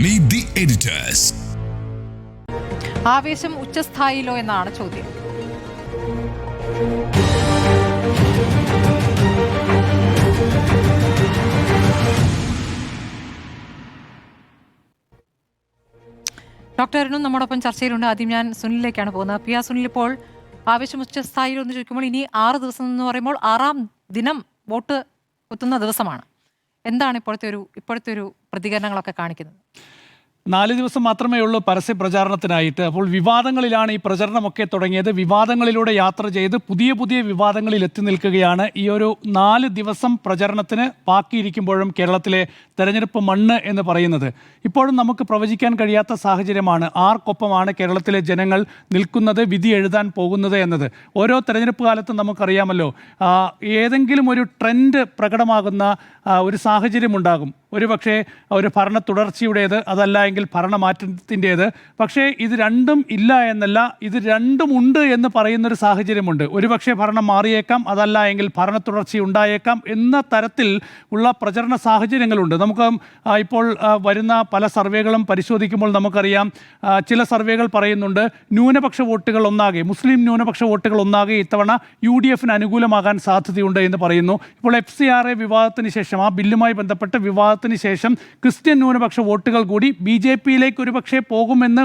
Meet the editors. ആവേശം ഉച്ചസ്ഥായിയിലോ എന്നാണ് ചോദ്യം. ഡോക്ടർ അരുണും നമ്മോടൊപ്പം ചർച്ചയിലുണ്ട്. ആദ്യം ഞാൻ സുനിലിലേക്കാണ് പോകുന്നത്. പിയ സുനിൽ, ഇപ്പോൾ ആവേശം ഉച്ചസ്ഥായിയിലോ എന്ന് ചോദിക്കുമ്പോൾ ഇനി 6 ദിവസം എന്ന് പറയുമ്പോൾ 6ാം ദിനം വോട്ട് കുത്തുന്ന ദിവസമാണ്. എന്താണ് ഇപ്പോഴത്തെ ഒരു പ്രതികരണങ്ങളൊക്കെ കാണിക്കുന്നത്? 4 ദിവസം മാത്രമേ ഉള്ളൂ പരസ്യ പ്രചാരണത്തിനായിട്ട്. അപ്പോൾ വിവാദങ്ങളിലാണ് ഈ പ്രചരണമൊക്കെ തുടങ്ങിയത്. വിവാദങ്ങളിലൂടെ യാത്ര ചെയ്ത് പുതിയ വിവാദങ്ങളിൽ എത്തി നിൽക്കുകയാണ്. ഈ ഒരു 4 ദിവസം പ്രചരണത്തിന് ബാക്കിയിരിക്കുമ്പോഴും കേരളത്തിലെ തെരഞ്ഞെടുപ്പ് മണ്ണ് എന്ന് പറയുന്നത് ഇപ്പോഴും നമുക്ക് പ്രവചിക്കാൻ കഴിയാത്ത സാഹചര്യമാണ്. ആർക്കൊപ്പമാണ് കേരളത്തിലെ ജനങ്ങൾ നിൽക്കുന്നത്, വിധി എഴുതാൻ പോകുന്നത് എന്നത്. ഓരോ തെരഞ്ഞെടുപ്പ് കാലത്തും നമുക്കറിയാമല്ലോ, ഏതെങ്കിലും ഒരു ട്രെൻഡ് പ്രകടമാകുന്ന ഒരു സാഹചര്യമുണ്ടാകും. ഒരുപക്ഷെ ഒരു ഭരണ തുടർച്ചയുടേത്, അതല്ല എങ്കിൽ ഭരണമാറ്റത്തിൻ്റേത്. പക്ഷേ ഇത് രണ്ടും ഇല്ല എന്നല്ല, ഇത് രണ്ടും ഉണ്ട് എന്ന് പറയുന്നൊരു സാഹചര്യമുണ്ട്. ഒരുപക്ഷെ ഭരണം മാറിയേക്കാം, അതല്ല എങ്കിൽ ഭരണ തുടർച്ച ഉണ്ടായേക്കാം എന്ന തരത്തിൽ ഉള്ള പ്രചരണ സാഹചര്യങ്ങളുണ്ട്. നമുക്ക് ഇപ്പോൾ വരുന്ന പല സർവേകളും പരിശോധിക്കുമ്പോൾ നമുക്കറിയാം, ചില സർവേകൾ പറയുന്നുണ്ട് ന്യൂനപക്ഷ വോട്ടുകൾ ഒന്നാകെ, മുസ്ലിം ന്യൂനപക്ഷ വോട്ടുകൾ ഒന്നാകെ ഇത്തവണ UDF അനുകൂലമാകാൻ സാധ്യതയുണ്ട് എന്ന് പറയുന്നു. ഇപ്പോൾ FCRA വിവാദത്തിന് ശേഷം, ആ ബില്ലുമായി ബന്ധപ്പെട്ട് വിവാദത്തിന് ശേഷം ക്രിസ്ത്യൻ ന്യൂനപക്ഷ വോട്ടുകൾ കൂടി BJPയിലേക്ക് ഒരുപക്ഷെ പോകുമെന്ന്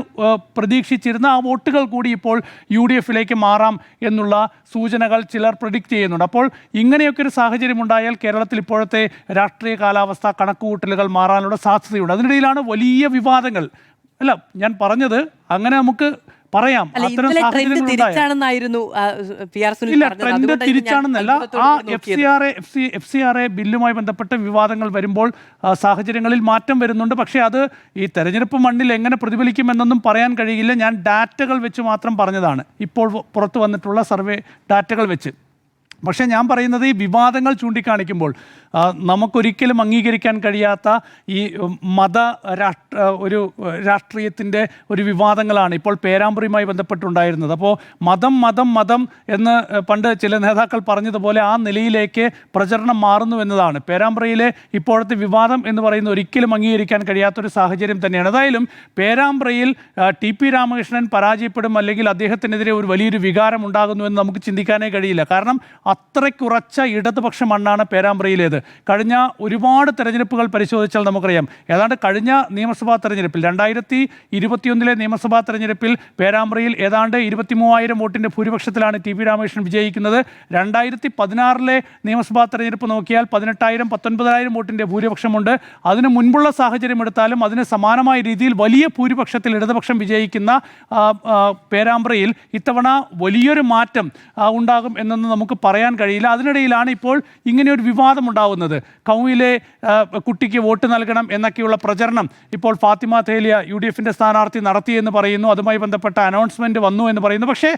പ്രതീക്ഷിച്ചിരുന്ന ആ വോട്ടുകൾ കൂടി ഇപ്പോൾ UDFയിലേക്ക് മാറാം എന്നുള്ള സൂചനകൾ ചിലർ പ്രെഡിക്റ്റ് ചെയ്യുന്നുണ്ട്. അപ്പോൾ ഇങ്ങനെയൊക്കെ ഒരു സാഹചര്യം ഉണ്ടായാൽ കേരളത്തിൽ ഇപ്പോഴത്തെ രാഷ്ട്രീയ കാലാവസ്ഥ, കണക്കുകൂട്ടലുകൾ മാറാനുള്ള സാധ്യതയുണ്ട്. അതിനിടയിലാണ് വലിയ വിവാദങ്ങൾ. അല്ല, ഞാൻ പറഞ്ഞത് അങ്ങനെ നമുക്ക് പറയാം, ട്രെൻഡ് തിരിച്ചാണെന്നല്ല. ആ FCRA ബില്ലുമായി ബന്ധപ്പെട്ട വിവാദങ്ങൾ വരുമ്പോൾ സാഹചര്യങ്ങളിൽ മാറ്റം വരുന്നുണ്ട്. പക്ഷേ അത് ഈ തെരഞ്ഞെടുപ്പ് മണ്ണിൽ എങ്ങനെ പ്രതിഫലിക്കുമെന്നൊന്നും പറയാൻ കഴിയില്ല. ഞാൻ ഡാറ്റകൾ വെച്ച് മാത്രം പറഞ്ഞതാണ്, ഇപ്പോൾ പുറത്തു വന്നിട്ടുള്ള സർവേ ഡാറ്റകൾ വെച്ച്. പക്ഷേ ഞാൻ പറയുന്നത്, ഈ വിവാദങ്ങൾ ചൂണ്ടിക്കാണിക്കുമ്പോൾ നമുക്കൊരിക്കലും അംഗീകരിക്കാൻ കഴിയാത്ത ഈ ഒരു രാഷ്ട്രീയത്തിൻ്റെ ഒരു വിവാദങ്ങളാണ് ഇപ്പോൾ പേരാമ്പ്രയുമായി ബന്ധപ്പെട്ടുണ്ടായിരുന്നത്. അപ്പോൾ മതം എന്ന് പണ്ട് ചില നേതാക്കൾ പറഞ്ഞതുപോലെ ആ നിലയിലേക്ക് പ്രചരണം മാറുന്നു എന്നതാണ്. പേരാമ്പ്രയിലെ ഇപ്പോഴത്തെ വിവാദം എന്ന് പറയുന്നത് ഒരിക്കലും അംഗീകരിക്കാൻ കഴിയാത്തൊരു സാഹചര്യം തന്നെയാണ്. ഏതായാലും പേരാമ്പ്രയിൽ TP രാമകൃഷ്ണൻ പരാജയപ്പെടും, അല്ലെങ്കിൽ അദ്ദേഹത്തിനെതിരെ ഒരു വലിയൊരു വികാരം ഉണ്ടാകുന്നു എന്ന് നമുക്ക് ചിന്തിക്കാനേ കഴിയില്ല. കാരണം അത്രയ്ക്കുറച്ച ഇടതുപക്ഷ മണ്ണാണ് പേരാമ്പ്രയിലേത്. കഴിഞ്ഞ ഒരുപാട് തെരഞ്ഞെടുപ്പുകൾ പരിശോധിച്ചാൽ നമുക്കറിയാം, ഏതാണ്ട് കഴിഞ്ഞ നിയമസഭാ തെരഞ്ഞെടുപ്പിൽ 2021 നിയമസഭാ തെരഞ്ഞെടുപ്പിൽ പേരാമ്പ്രയിൽ ഏതാണ്ട് 23,000 വോട്ടിൻ്റെ ഭൂരിപക്ഷത്തിലാണ് TP രാമകൃഷ്ണൻ വിജയിക്കുന്നത്. 2016 നിയമസഭാ തെരഞ്ഞെടുപ്പ് നോക്കിയാൽ 18,000, 19,000 വോട്ടിൻ്റെ ഭൂരിപക്ഷമുണ്ട്. അതിന് മുൻപുള്ള സാഹചര്യം എടുത്താലും അതിന് സമാനമായ രീതിയിൽ വലിയ ഭൂരിപക്ഷത്തിൽ ഇടതുപക്ഷം വിജയിക്കുന്ന പേരാമ്പ്രയിൽ ഇത്തവണ വലിയൊരു മാറ്റം ഉണ്ടാകും എന്നൊന്നും നമുക്ക് പറയാൻ കഴിയില്ല. അതിനിടയിലാണ് ഇപ്പോൾ ഇങ്ങനെയൊരു വിവാദം ഉണ്ടാവുന്നത്. കൗമിലെ കുട്ടിക്ക് വോട്ട് നൽകണം എന്നൊക്കെയുള്ള പ്രചരണം ഇപ്പോൾ ഫാത്തിമ തേലിയ UDFൻ്റെ സ്ഥാനാർത്ഥി നടത്തിയെന്ന് പറയുന്നു. അതുമായി ബന്ധപ്പെട്ട അനൗൺസ്മെൻറ്റ് വന്നു എന്ന് പറയുന്നു. പക്ഷേ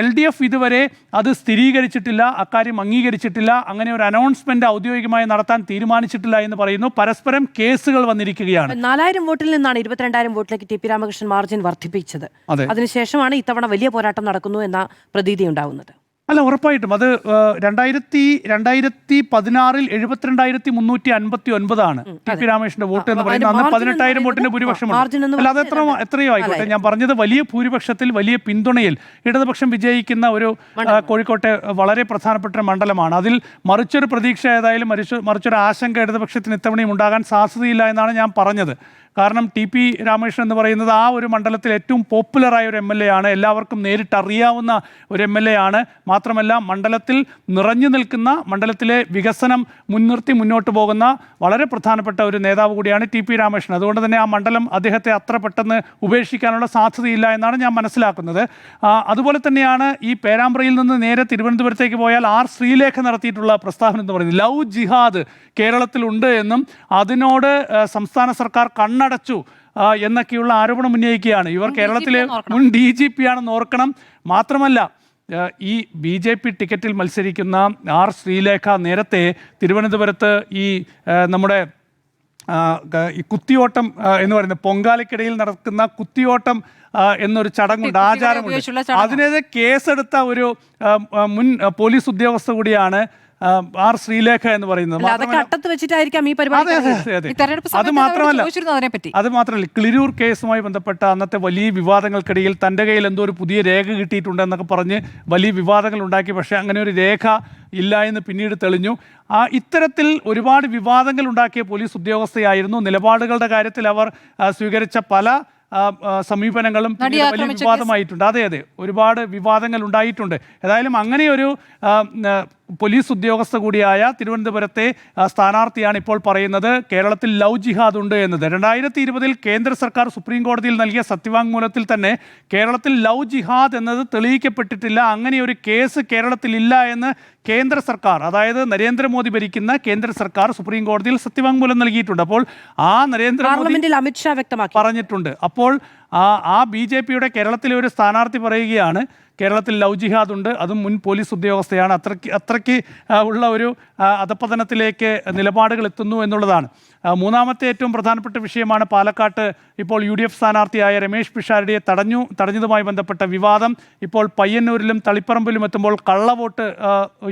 LDF ഇതുവരെ അത് സ്ഥിരീകരിച്ചിട്ടില്ല, അക്കാര്യം അംഗീകരിച്ചിട്ടില്ല. അങ്ങനെ ഒരു അനൗൺസ്മെൻറ്റ് ഔദ്യോഗികമായി നടത്താൻ തീരുമാനിച്ചിട്ടില്ല എന്ന് പറയുന്നു. പരസ്പരം കേസുകൾ വന്നിരിക്കുകയാണ്. 4,000 വോട്ടിൽ നിന്നാണ് 22,000 വോട്ടിലേക്ക് TP രാമകൃഷ്ണൻ മാർജിൻ വർദ്ധിപ്പിച്ചത്. അതിനുശേഷമാണ് ഇത്തവണ വലിയ പോരാട്ടം നടക്കുന്നു എന്ന പ്രതീതി ഉണ്ടാവുന്നത്. അല്ല, ഉറപ്പായിട്ടും അത് 2016 72,359 TP രാമകൃഷ്ണന്റെ വോട്ട് എന്ന് പറയുന്നത്. അന്ന് 18,000 വോട്ടിന്റെ ഭൂരിപക്ഷമാണ്. അല്ല, അത് എത്രയോ ആയിക്കോട്ടെ. ഞാൻ പറഞ്ഞത് വലിയ ഭൂരിപക്ഷത്തിൽ, വലിയ പിന്തുണയിൽ ഇടതുപക്ഷം വിജയിക്കുന്ന ഒരു കോഴിക്കോട്ടെ വളരെ പ്രധാനപ്പെട്ട മണ്ഡലമാണ്. അതിൽ മറിച്ചൊരു പ്രതീക്ഷ, ഏതായാലും മറിച്ചൊരു ആശങ്ക ഇടതുപക്ഷത്തിന് ഇത്തവണയും ഉണ്ടാകാൻ സാധ്യതയില്ല എന്നാണ് ഞാൻ പറഞ്ഞത്. കാരണം TP രാമകൃഷ്ണൻ എന്ന് പറയുന്നത് ആ ഒരു മണ്ഡലത്തിൽ ഏറ്റവും പോപ്പുലറായ ഒരു MLA ആണ്. എല്ലാവർക്കും നേരിട്ട് അറിയാവുന്ന ഒരു MLA ആണ്. മാത്രമല്ല, മണ്ഡലത്തിൽ നിറഞ്ഞു നിൽക്കുന്ന, മണ്ഡലത്തിലെ വികസനം മുൻനിർത്തി മുന്നോട്ട് പോകുന്ന വളരെ പ്രധാനപ്പെട്ട ഒരു നേതാവ് കൂടിയാണ് TP രാമകൃഷ്ണൻ. അതുകൊണ്ട് തന്നെ ആ മണ്ഡലം അദ്ദേഹത്തെ അത്ര പെട്ടെന്ന് ഉപേക്ഷിക്കാനുള്ള സാധ്യതയില്ല എന്നാണ് ഞാൻ മനസ്സിലാക്കുന്നത്. അതുപോലെ തന്നെയാണ് ഈ പേരാമ്പ്രയിൽ നിന്ന് നേരെ തിരുവനന്തപുരത്തേക്ക് പോയാൽ ശ്രീലേഖ നടത്തിയിട്ടുള്ള പ്രസ്താവന എന്ന് പറയുന്നത് ലവ് ജിഹാദ് കേരളത്തിലുണ്ട് എന്നും അതിനോട് സംസ്ഥാന സർക്കാർ കണ്ണടച്ചു എന്നൊക്കെയുള്ള ആരോപണം ഉന്നയിക്കുകയാണ്. ഇവർ കേരളത്തിലെ മുൻ DGP ആണെന്ന് ഓർക്കണം. മാത്രമല്ല, ഈ BJP ടിക്കറ്റിൽ മത്സരിക്കുന്ന ശ്രീലേഖ നേരത്തെ തിരുവനന്തപുരത്ത് ഈ നമ്മുടെ ഈ കുത്തിയോട്ടം എന്ന് പറയുന്നത്, പൊങ്കാലയ്ക്കിടയിൽ നടക്കുന്ന കുത്തിയോട്ടം എന്നൊരു ചടങ്ങുണ്ട്, ആചാരമുണ്ട്. അതിനെതിരെ കേസെടുത്ത ഒരു മുൻ പോലീസ് ഉദ്യോഗസ്ഥ കൂടിയാണ് ആർ ശ്രീലേഖ എന്ന് പറയുന്നത്. അല്ല, അതൊക്കെ അട്ടത്ത് വെച്ചിട്ടായിരിക്കാം ഈ പരിപാടി. അതെ അതെ അതെ അതെ. ഈ തെരഞ്ഞെടുപ്പ് അത് സമയത്ത് മാത്രമല്ല ചോദിച്ചിരുന്നു അതിനെപ്പറ്റി. അത് മാത്രമല്ല ക്ലിരൂർ കേസുമായി ബന്ധപ്പെട്ട അന്നത്തെ വലിയ വിവാദങ്ങൾക്കിടയിൽ തൻ്റെ കയ്യിൽ എന്തോ ഒരു പുതിയ രേഖ കിട്ടിയിട്ടുണ്ടെന്നൊക്കെ പറഞ്ഞ് വലിയ വിവാദങ്ങൾ ഉണ്ടാക്കി. പക്ഷേ അങ്ങനെ ഒരു രേഖ ഇല്ല എന്ന് പിന്നീട് തെളിഞ്ഞു. ഇത്തരത്തിൽ ഒരുപാട് വിവാദങ്ങൾ ഉണ്ടാക്കിയ പോലീസ് ഉദ്യോഗസ്ഥയായിരുന്നു. നിലപാടുകളുടെ കാര്യത്തിൽ അവർ സ്വീകരിച്ച പല സമീപനങ്ങളും വലിയ വിവാദമായിട്ടുണ്ട്. അതെ അതെ, ഒരുപാട് വിവാദങ്ങൾ ഉണ്ടായിട്ടുണ്ട്. ഏതായാലും അങ്ങനെയൊരു പോലീസ് ഉദ്യോഗസ്ഥ കൂടിയായ തിരുവനന്തപുരത്തെ സ്ഥാനാർത്ഥിയാണ് ഇപ്പോൾ പറയുന്നത് കേരളത്തിൽ ലവ് ജിഹാദ് ഉണ്ട് എന്നത്. 2020 കേന്ദ്ര സർക്കാർ സുപ്രീം കോടതിയിൽ നൽകിയ സത്യവാങ്മൂലത്തിൽ തന്നെ കേരളത്തിൽ ലവ് ജിഹാദ് എന്നത് തെളിയിക്കപ്പെട്ടിട്ടില്ല, അങ്ങനെയൊരു കേസ് കേരളത്തിൽ ഇല്ല എന്ന് കേന്ദ്ര സർക്കാർ, അതായത് നരേന്ദ്രമോദി ഭരിക്കുന്ന കേന്ദ്ര സർക്കാർ സുപ്രീം കോടതിയിൽ സത്യവാങ്മൂലം നൽകിയിട്ടുണ്ട്. അപ്പോൾ ആ നരേന്ദ്രമോദി അമിത്ഷാ വ്യക്തമാക്കി പറഞ്ഞിട്ടുണ്ട്. അപ്പോൾ ആ BJPയുടെ കേരളത്തിലെ ഒരു സ്ഥാനാർത്ഥി പറയുകയാണ് കേരളത്തിൽ ലവ് ജിഹാദ് ഉണ്ട്, അതും മുൻ പോലീസ് ഉദ്യോഗസ്ഥയാണ്. അത്രയ്ക്ക് ഉള്ള ഒരു അധപ്പതനത്തിലേക്ക് നിലപാടുകൾ എത്തുന്നു എന്നുള്ളതാണ്. മൂന്നാമത്തെ ഏറ്റവും പ്രധാനപ്പെട്ട വിഷയമാണ് പാലക്കാട്ട് ഇപ്പോൾ UDF സ്ഥാനാർത്ഥിയായ രമേശ് പിഷാരടിയെ തടഞ്ഞതുമായി ബന്ധപ്പെട്ട വിവാദം. ഇപ്പോൾ പയ്യന്നൂരിലും തളിപ്പറമ്പിലും എത്തുമ്പോൾ കള്ളവോട്ട്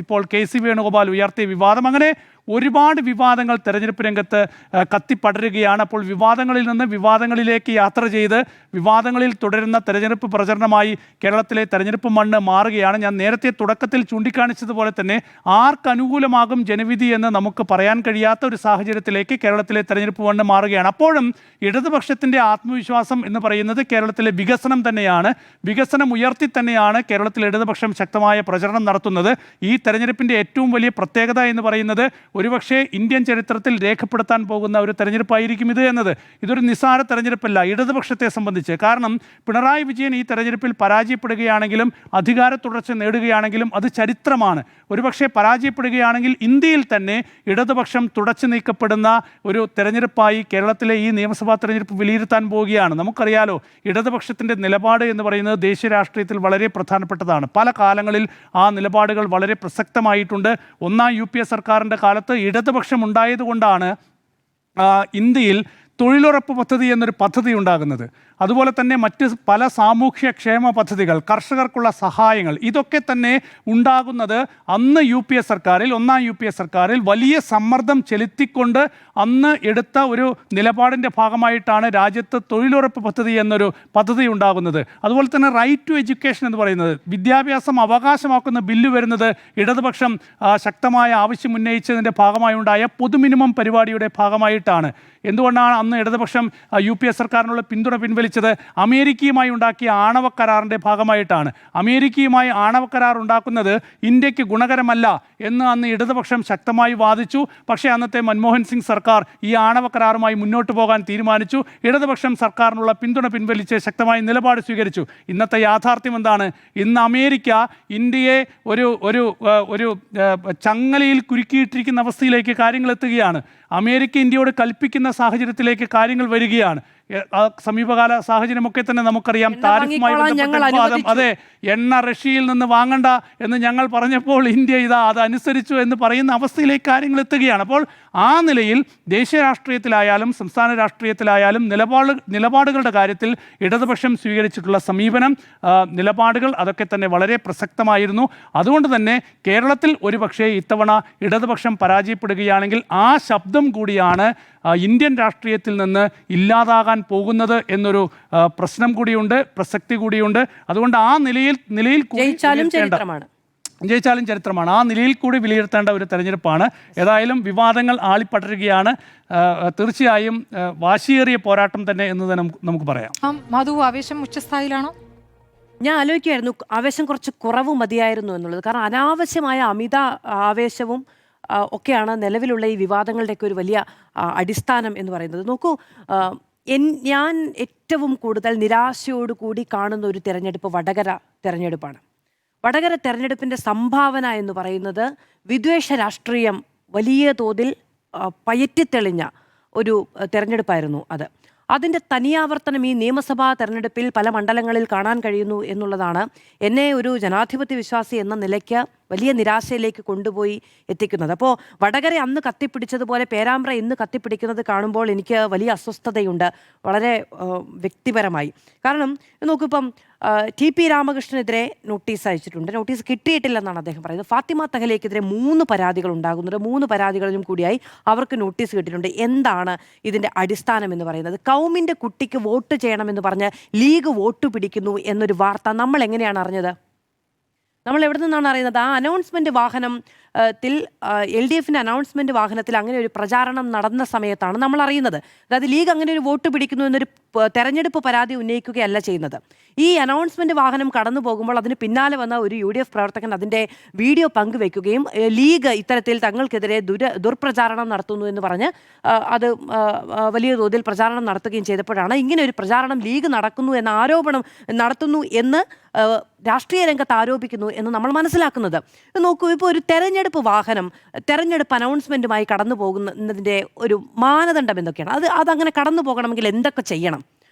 ഇപ്പോൾ KC വേണുഗോപാൽ ഉയർത്തിയ വിവാദം. അങ്ങനെ ഒരുപാട് വിവാദങ്ങൾ തെരഞ്ഞെടുപ്പ് രംഗത്ത് കത്തിപ്പടരുകയാണ്. അപ്പോൾ വിവാദങ്ങളിൽ നിന്ന് വിവാദങ്ങളിലേക്ക് യാത്ര ചെയ്ത് വിവാദങ്ങളിൽ തുടരുന്ന തെരഞ്ഞെടുപ്പ് പ്രചരണമായി കേരളത്തിലെ തെരഞ്ഞെടുപ്പ് മണ്ണ് മാറുകയാണ്. ഞാൻ നേരത്തെ തുടക്കത്തിൽ ചൂണ്ടിക്കാണിച്ചതുപോലെ തന്നെ ആർക്കനുകൂലമാകും ജനവിധി എന്ന് നമുക്ക് പറയാൻ കഴിയാത്ത ഒരു സാഹചര്യത്തിലേക്ക് കേരളത്തിലെ തെരഞ്ഞെടുപ്പ് മണ്ണ് മാറുകയാണ്. അപ്പോഴും ഇടതുപക്ഷത്തിൻ്റെ ആത്മവിശ്വാസം എന്ന് പറയുന്നത് കേരളത്തിലെ വികസനം തന്നെയാണ്. വികസനം ഉയർത്തി തന്നെയാണ് കേരളത്തിലെ ഇടതുപക്ഷം ശക്തമായ പ്രചരണം നടത്തുന്നത്. ഈ തെരഞ്ഞെടുപ്പിൻ്റെ ഏറ്റവും വലിയ പ്രത്യേകത എന്ന് പറയുന്നത് ഒരുപക്ഷെ ഇന്ത്യൻ ചരിത്രത്തിൽ രേഖപ്പെടുത്താൻ പോകുന്ന ഒരു തെരഞ്ഞെടുപ്പായിരിക്കും ഇത് എന്നത്. ഇതൊരു നിസ്സാര തെരഞ്ഞെടുപ്പല്ല ഇടതുപക്ഷത്തെ സംബന്ധിച്ച്. കാരണം പിണറായി വിജയൻ ഈ തെരഞ്ഞെടുപ്പിൽ പരാജയപ്പെടുകയാണെങ്കിലും അധികാര തുടർച്ച നേടുകയാണെങ്കിലും അത് ചരിത്രമാണ്. ഒരുപക്ഷെ പരാജയപ്പെടുകയാണെങ്കിൽ ഇന്ത്യയിൽ തന്നെ ഇടതുപക്ഷം തുടച്ചു നീക്കപ്പെടുന്ന ഒരു തെരഞ്ഞെടുപ്പായി കേരളത്തിലെ ഈ നിയമസഭാ തെരഞ്ഞെടുപ്പ് വിലയിരുത്താൻ പോവുകയാണ്. നമുക്കറിയാലോ ഇടതുപക്ഷത്തിൻ്റെ നിലപാട് എന്ന് പറയുന്നത് ദേശീയ രാഷ്ട്രീയത്തിൽ വളരെ പ്രധാനപ്പെട്ടതാണ്. പല കാലങ്ങളിൽ ആ നിലപാടുകൾ വളരെ പ്രസക്തമായിട്ടുണ്ട്. ഒന്നാം UPA സർക്കാരിൻ്റെ കാലത്ത് ഇടതുപക്ഷം ഉണ്ടായതുകൊണ്ടാണ് ഇന്ത്യയിൽ തൊഴിലുറപ്പ് പദ്ധതി എന്നൊരു പദ്ധതി ഉണ്ടാകുന്നത്. അതുപോലെ തന്നെ മറ്റ് പല സാമൂഹ്യക്ഷേമ പദ്ധതികൾ, കർഷകർക്കുള്ള സഹായങ്ങൾ, ഇതൊക്കെ തന്നെ ഉണ്ടാകുന്നത് അന്ന് ഒന്നാം UPA സർക്കാരിൽ വലിയ സമ്മർദ്ദം ചെലുത്തിക്കൊണ്ട് അന്ന് എടുത്ത ഒരു നിലപാടിൻ്റെ ഭാഗമായിട്ടാണ് രാജ്യത്ത് തൊഴിലുറപ്പ് പദ്ധതി എന്നൊരു പദ്ധതി ഉണ്ടാകുന്നത്. അതുപോലെ തന്നെ റൈറ്റ് ടു എഡ്യൂക്കേഷൻ എന്ന് പറയുന്നത്, വിദ്യാഭ്യാസം അവകാശമാക്കുന്ന ബില്ല് വരുന്നത് ഇടതുപക്ഷം ശക്തമായ ആവശ്യം ഉന്നയിച്ചതിൻ്റെ ഭാഗമായി ഉണ്ടായ പൊതു മിനിമം പരിപാടിയുടെ ഭാഗമായിട്ടാണ്. എന്തുകൊണ്ടാണ് അന്ന് ഇടതുപക്ഷം UPA സർക്കാരിനുള്ള പിന്തുണ പിൻവലിച്ചത്? അമേരിക്കയുമായി ഉണ്ടാക്കിയ ആണവ കരാറിൻ്റെ ഭാഗമായിട്ടാണ്. അമേരിക്കയുമായി ആണവ കരാർ ഉണ്ടാക്കുന്നത് ഇന്ത്യക്ക് ഗുണകരമല്ല എന്ന് അന്ന് ഇടതുപക്ഷം ശക്തമായി വാദിച്ചു. പക്ഷേ അന്നത്തെ മൻമോഹൻ സിംഗ് സർക്കാർ ഈ ആണവ കരാറുമായി മുന്നോട്ട് പോകാൻ തീരുമാനിച്ചു. ഇടതുപക്ഷം സർക്കാരിനുള്ള പിന്തുണ പിൻവലിച്ച് ശക്തമായ നിലപാട് സ്വീകരിച്ചു. ഇന്നത്തെ യാഥാർത്ഥ്യം എന്താണ്? ഇന്ന് അമേരിക്ക ഇന്ത്യയെ ഒരു ചങ്ങലയിൽ കുരുക്കിയിട്ടിരിക്കുന്ന അവസ്ഥയിലേക്ക് കാര്യങ്ങൾ എത്തുകയാണ്. അമേരിക്ക ഇന്ത്യയോട് കൽപ്പിക്കുന്ന സാഹചര്യത്തിലേക്ക് കാര്യങ്ങൾ വരികയാണ്. സമീപകാല സാഹചര്യമൊക്കെ തന്നെ നമുക്കറിയാം. താരിഫുമായി ബന്ധപ്പെട്ട വിവാദം, അതെ, എണ്ണ റഷ്യയിൽ നിന്ന് വാങ്ങണ്ട എന്ന് ഞങ്ങൾ പറഞ്ഞപ്പോൾ ഇന്ത്യ അത് അനുസരിച്ചു എന്ന് പറയുന്ന അവസ്ഥയിലേക്ക് കാര്യങ്ങൾ എത്തുകയാണ്. അപ്പോൾ ആ നിലയിൽ ദേശീയ രാഷ്ട്രീയത്തിലായാലും സംസ്ഥാന രാഷ്ട്രീയത്തിലായാലും നിലപാടുകളുടെ കാര്യത്തിൽ ഇടതുപക്ഷം സ്വീകരിച്ചിട്ടുള്ള സമീപനം, നിലപാടുകൾ അതൊക്കെ തന്നെ വളരെ പ്രസക്തമായിരുന്നു. അതുകൊണ്ട് തന്നെ കേരളത്തിൽ ഒരുപക്ഷെ ഇത്തവണ ഇടതുപക്ഷം പരാജയപ്പെടുകയാണെങ്കിൽ ആ ശബ്ദം കൂടിയാണ് ഇന്ത്യൻ രാഷ്ട്രീയത്തിൽ നിന്ന് ഇല്ലാതാകാൻ പോകുന്നത് എന്നൊരു പ്രശ്നം കൂടിയുണ്ട്, പ്രസക്തി കൂടിയുണ്ട്. അതുകൊണ്ട് ആ നിലയിൽ ജയിച്ചാലും ചരിത്രമാണ്. ആ നിലയിൽ കൂടി വിലയിരുത്തേണ്ട ഒരു തെരഞ്ഞെടുപ്പാണ്. ഏതായാലും വിവാദങ്ങൾ ആളിപ്പടരുകയാണ്. തീർച്ചയായും വാശിയേറിയ പോരാട്ടം തന്നെ എന്ന് തന്നെ നമുക്ക് പറയാം. മധു, ആവേശം ഉച്ചസ്ഥായിലാണോ? ഞാൻ ആലോചിക്കുമായിരുന്നു ആവേശം കുറച്ച് കുറവ് മതിയായിരുന്നു എന്നുള്ളത്. കാരണം അനാവശ്യമായ അമിത ആവേശവും ഒക്കെയാണ് നിലവിലുള്ള ഈ വിവാദങ്ങളുടെയൊക്കെ ഒരു വലിയ അടിസ്ഥാനം എന്ന് പറയുന്നത്. നോക്കൂ, ഞാൻ ഏറ്റവും കൂടുതൽ നിരാശയോടുകൂടി കാണുന്ന ഒരു തെരഞ്ഞെടുപ്പ് വടകര തെരഞ്ഞെടുപ്പാണ്. വടകര തെരഞ്ഞെടുപ്പിൻ്റെ സംഭാവന എന്ന് പറയുന്നത് വിദ്വേഷ രാഷ്ട്രീയം വലിയ തോതിൽ പയറ്റിത്തെളിഞ്ഞ ഒരു തെരഞ്ഞെടുപ്പായിരുന്നു അത്. അതിൻ്റെ തനിയാവർത്തനം ഈ നിയമസഭാ തെരഞ്ഞെടുപ്പിൽ പല മണ്ഡലങ്ങളിൽ കാണാൻ കഴിയുന്നു എന്നുള്ളതാണ് എന്നെ ഒരു ജനാധിപത്യ വിശ്വാസി എന്ന നിലയ്ക്ക് വലിയ നിരാശയിലേക്ക് കൊണ്ടുപോയി എത്തിക്കുന്നത്. അപ്പോൾ വടകര അന്ന് കത്തിപ്പിടിച്ചതുപോലെ പേരാമ്പ്ര ഇന്ന് കത്തിപ്പിടിക്കുന്നത് കാണുമ്പോൾ എനിക്ക് വലിയ അസ്വസ്ഥതയുണ്ട്, വളരെ വ്യക്തിപരമായി. കാരണം നോക്കൂ, ഇപ്പം TP രാമകൃഷ്ണനെതിരെ നോട്ടീസ് അയച്ചിട്ടുണ്ട്. നോട്ടീസ് കിട്ടിയിട്ടില്ലെന്നാണ് അദ്ദേഹം പറയുന്നത്. ഫാത്തിമ തഹലിയക്കെതിരെ 3 പരാതികൾ ഉണ്ടാകുന്നുണ്ട്. 3 പരാതികളിലും കൂടിയായി അവർക്ക് നോട്ടീസ് കിട്ടിയിട്ടുണ്ട്. എന്താണ് ഇതിൻ്റെ അടിസ്ഥാനം എന്ന് പറയുന്നത്? കൗമിൻ്റെ കുട്ടിക്ക് വോട്ട് ചെയ്യണമെന്ന് പറഞ്ഞ് ലീഗ് വോട്ട് പിടിക്കുന്നു എന്നൊരു വാർത്ത നമ്മൾ എങ്ങനെയാണ് അറിഞ്ഞത്? നമ്മൾ എവിടെ നിന്നാണ് അറിയുന്നത്? ആ അനൗൺസ്മെൻറ്റ് വാഹനം LDFിൻ്റെ അനൗൺസ്മെൻറ്റ് വാഹനത്തിൽ അങ്ങനെ ഒരു പ്രചാരണം നടന്ന സമയത്താണ് നമ്മൾ അറിയുന്നത്. അതായത് ലീഗ് അങ്ങനെ ഒരു വോട്ട് പിടിക്കുന്നു എന്നൊരു തെരഞ്ഞെടുപ്പ് പരാതി ഉന്നയിക്കുകയല്ല ചെയ്യുന്നത്. ഈ അനൗൺസ്മെൻറ്റ് വാഹനം കടന്നു പോകുമ്പോൾ അതിന് പിന്നാലെ വന്ന ഒരു UDF പ്രവർത്തകൻ അതിൻ്റെ വീഡിയോ പങ്കുവെക്കുകയും ലീഗ് ഇത്തരത്തിൽ തങ്ങൾക്കെതിരെ ദുർപ്രചാരണം നടത്തുന്നു എന്ന് പറഞ്ഞ് അത് വലിയ തോതിൽ പ്രചാരണം നടത്തുകയും ചെയ്തപ്പോഴാണ് ഇങ്ങനെ ഒരു പ്രചാരണം ലീഗ് നടക്കുന്നു എന്ന ആരോപണം നടത്തുന്നു എന്ന് രാഷ്ട്രീയ രംഗത്ത് ആരോപിക്കുന്നു എന്ന് നമ്മൾ മനസ്സിലാക്കുന്നത്. നോക്കൂ, ഇപ്പോൾ ഒരു തെരഞ്ഞെടുപ്പ് വാഹനം തെരഞ്ഞെടുപ്പ് അനൗൺസ്മെൻറ്റുമായി കടന്നു പോകുന്നതിൻ്റെ ഒരു മാനദണ്ഡം എന്തൊക്കെയാണ്? അതങ്ങനെ കടന്നു പോകണമെങ്കിൽ എന്തൊക്കെ ചെയ്യണം?